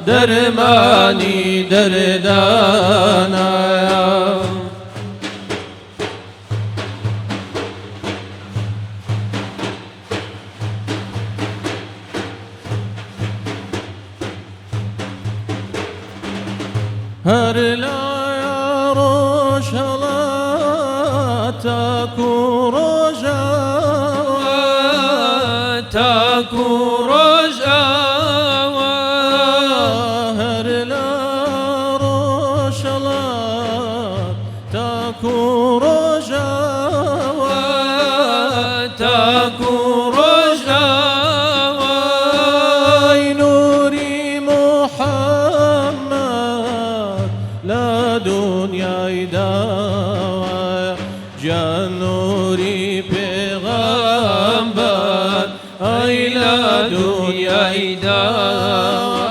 درماني دردانا هر لا يا روشلا تاكو رجا تاكو رجا تاكو رجاوة تاكو رجاوة نوري محمد لا دنيا يداوة جان نوري پیغمبر أي لا دنيا يداوة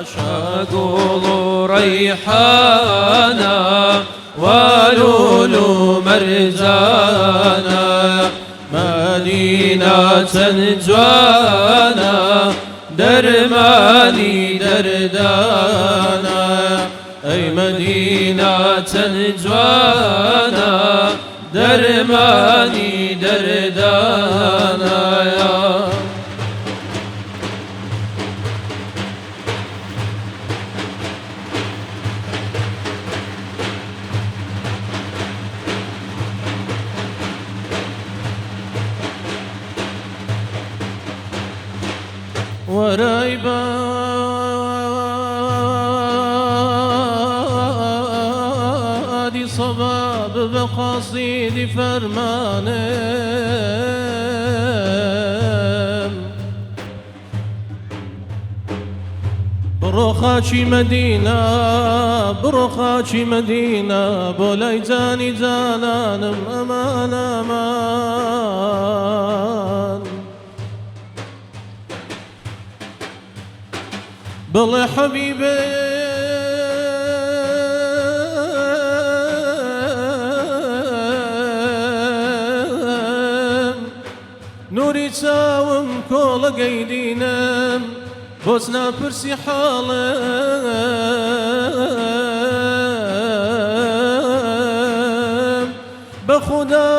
شاقول ريحانا ولولو مرزانا مدينة جوانا درماني دردانا أي مدينة جوانا درماني دردانا يا ورايبادي صباب بقصيد فرمانم بروخاشي مدينة بولاي جاني جانانم أمان أمان بل حبيبي نوري تاوم كل قيدينم بوسنا برسي حالم بخدا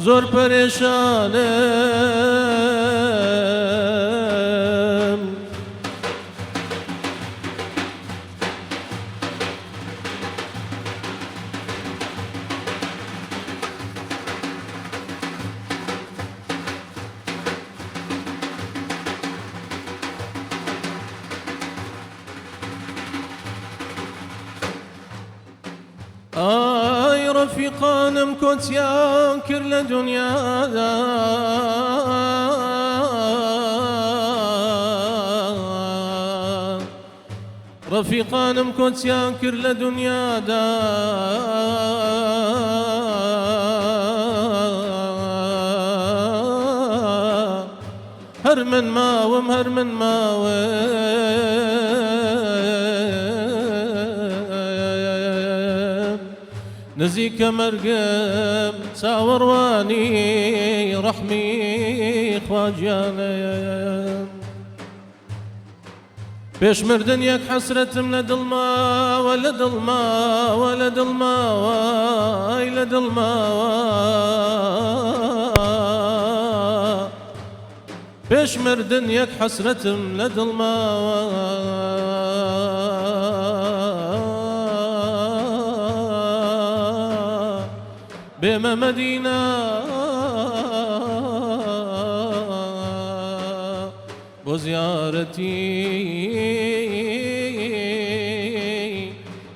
زور پریشانم آي رفيقانم كنت يانكر لدنيا دا رفيقانم كنت يانكر لدنيا دا هرمن ماوم نزيك مرقم ساورواني رحمي خواجانا بيش مردن ياك حسرة من دلما ولد الماء ولد الماء ولد الماء بيش مردن ياك حسرة من دلما بما مدينة وزيارتي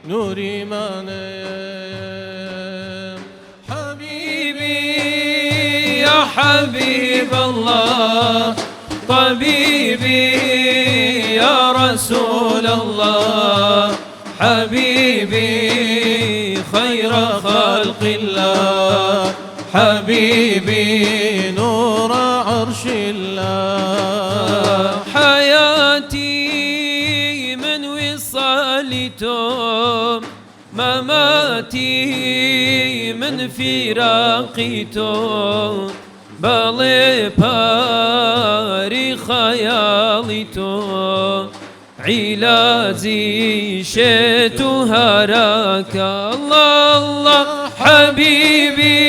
نوري مانم حبيبي يا حبيب الله طبيبي يا رسول الله حبيبي خير خلق الله حبيبي نور عرش الله حياتي من وصالته مماتي من فراقته بلي باري خيالته علاجي شئت هراك الله الله حبيبي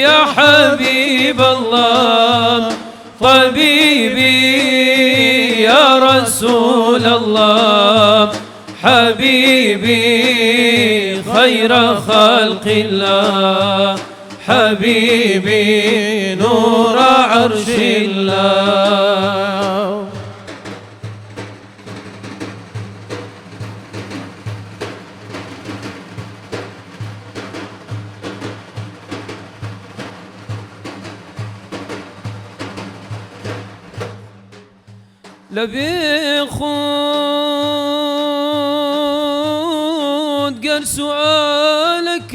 يا حبيب الله طبيبي يا رسول الله حبيبي خير خلق الله حبيبي نور عرش الله لبي خود قال سؤالك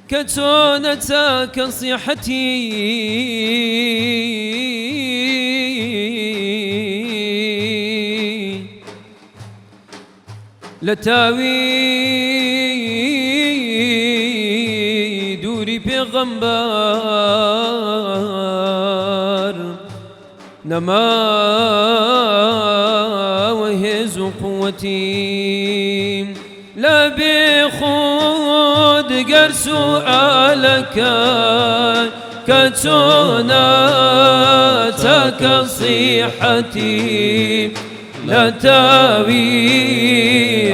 كتونتك صيحتي لتاوي دوري بغنبار نما وهز قوتي لا بخود قر سؤالك كتونتك صيحتي لا تاوي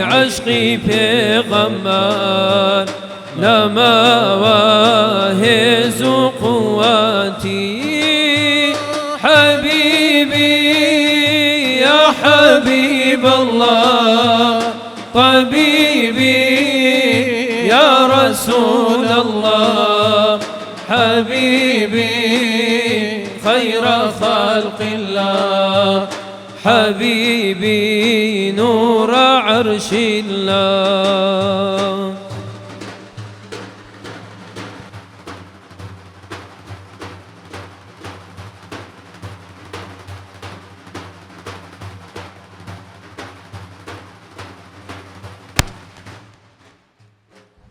عشقي بغمار لما واهز قوتي حبيبي يا حبيب الله طبيبي يا رسول الله حبيبي خير خلق الله حبيبي نور عرش الله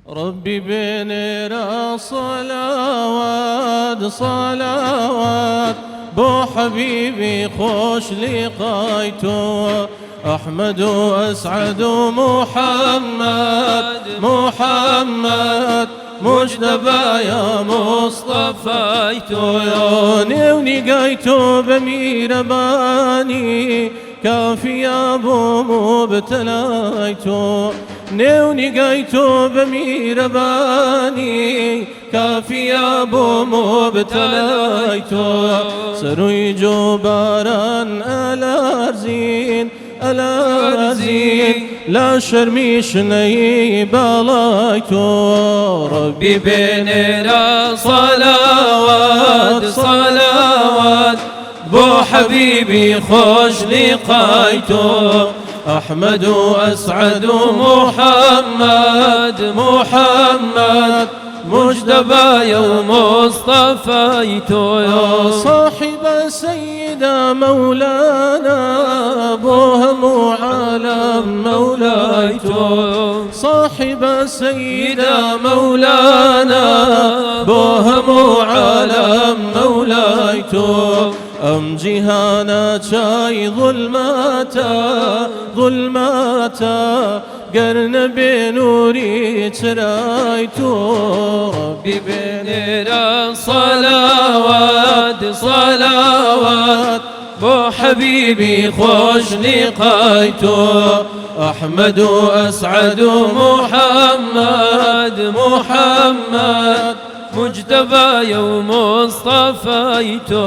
ربي بنرى صلوات صلوات بو حبيبي خوش لقيته أحمد وأسعد محمد محمد مجتبى يا مصطفيتو يوني ونقيتو بمير باني كافي يا ابو مبتلايتو نوني قيتو بمير باني كافي يا ابو مبتلايتو سرو يجو باران الارزين الارزين لا شرميش ني بالايتو ربي بنرى صلوات صلوات بو حبيبي خوش لقيته أحمد وأسعد محمد محمد مجتبى يوم اصطفيته يا صاحب سيدة مولانا بوهم عالم مولايته صاحب سيدة مولانا بوهم عالم مولايته أم جهانا شاي ظلماتا ظلماتا قرن بنوري ترايتو ربي بنرى صلوات صلوات بو حبيبي خوش لقيتو أحمد وأسعد محمد محمد مجتبى يوم اصطفيته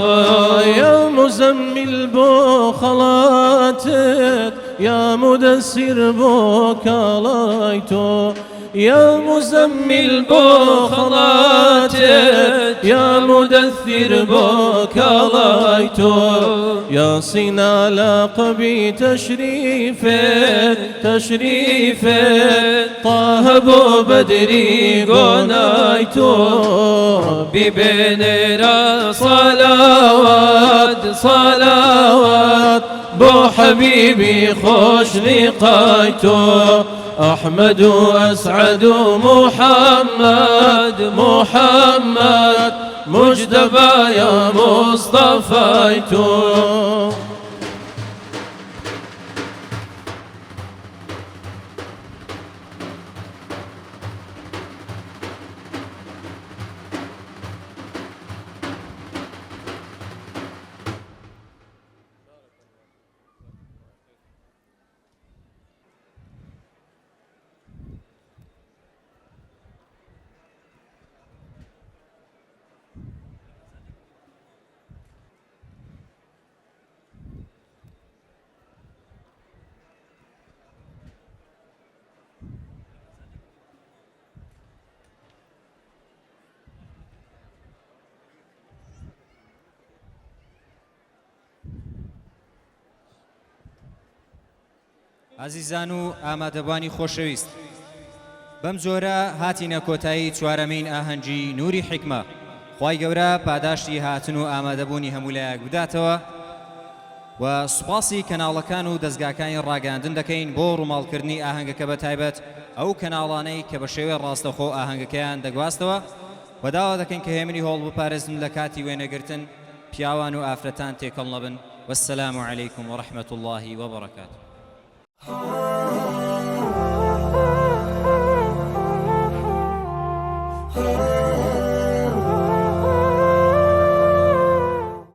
يا مزمل بو خلاتك يا مدسر بو كلايتو يا مزمل بو خلاتك يا مدثر بو كلايتو يا صينا لقبي تشريفه تشريفه طه بو بدري قنايتو ربي بنرى صلوات صلوات بو حبيبي خوش لقيته أحمد وأسعد محمد محمد مجتبى يا مصطفيته عزیزان و ئامادەبوانی خۆشەویست، بەم جۆرە هاتینە کۆتایی چوارەمین ئاهەنگی نوری حیکمە. خوای گەورە پاداشتی هاتن و ئامادەبوونی هەموو لایەک بداتەوە و سوپاسی کەناڵەکان و دەستگاکانی ڕاگەاندن دەکەین بۆ ڕووماڵکردنی ئاهەنگەکە بە تایبەت ئەو کەناڵانەی کە بە شێوەی ڕاستەخۆ ئاهەنگەکەیان دەگواستەوە و داوا دەکەین کە هێمنی هۆڵ بپارێزن لە کاتی وێنەگرتن پیاوان و ئافرەتان تێکەڵ نەبن. والسلام عليكم ورحمة الله وبركاته.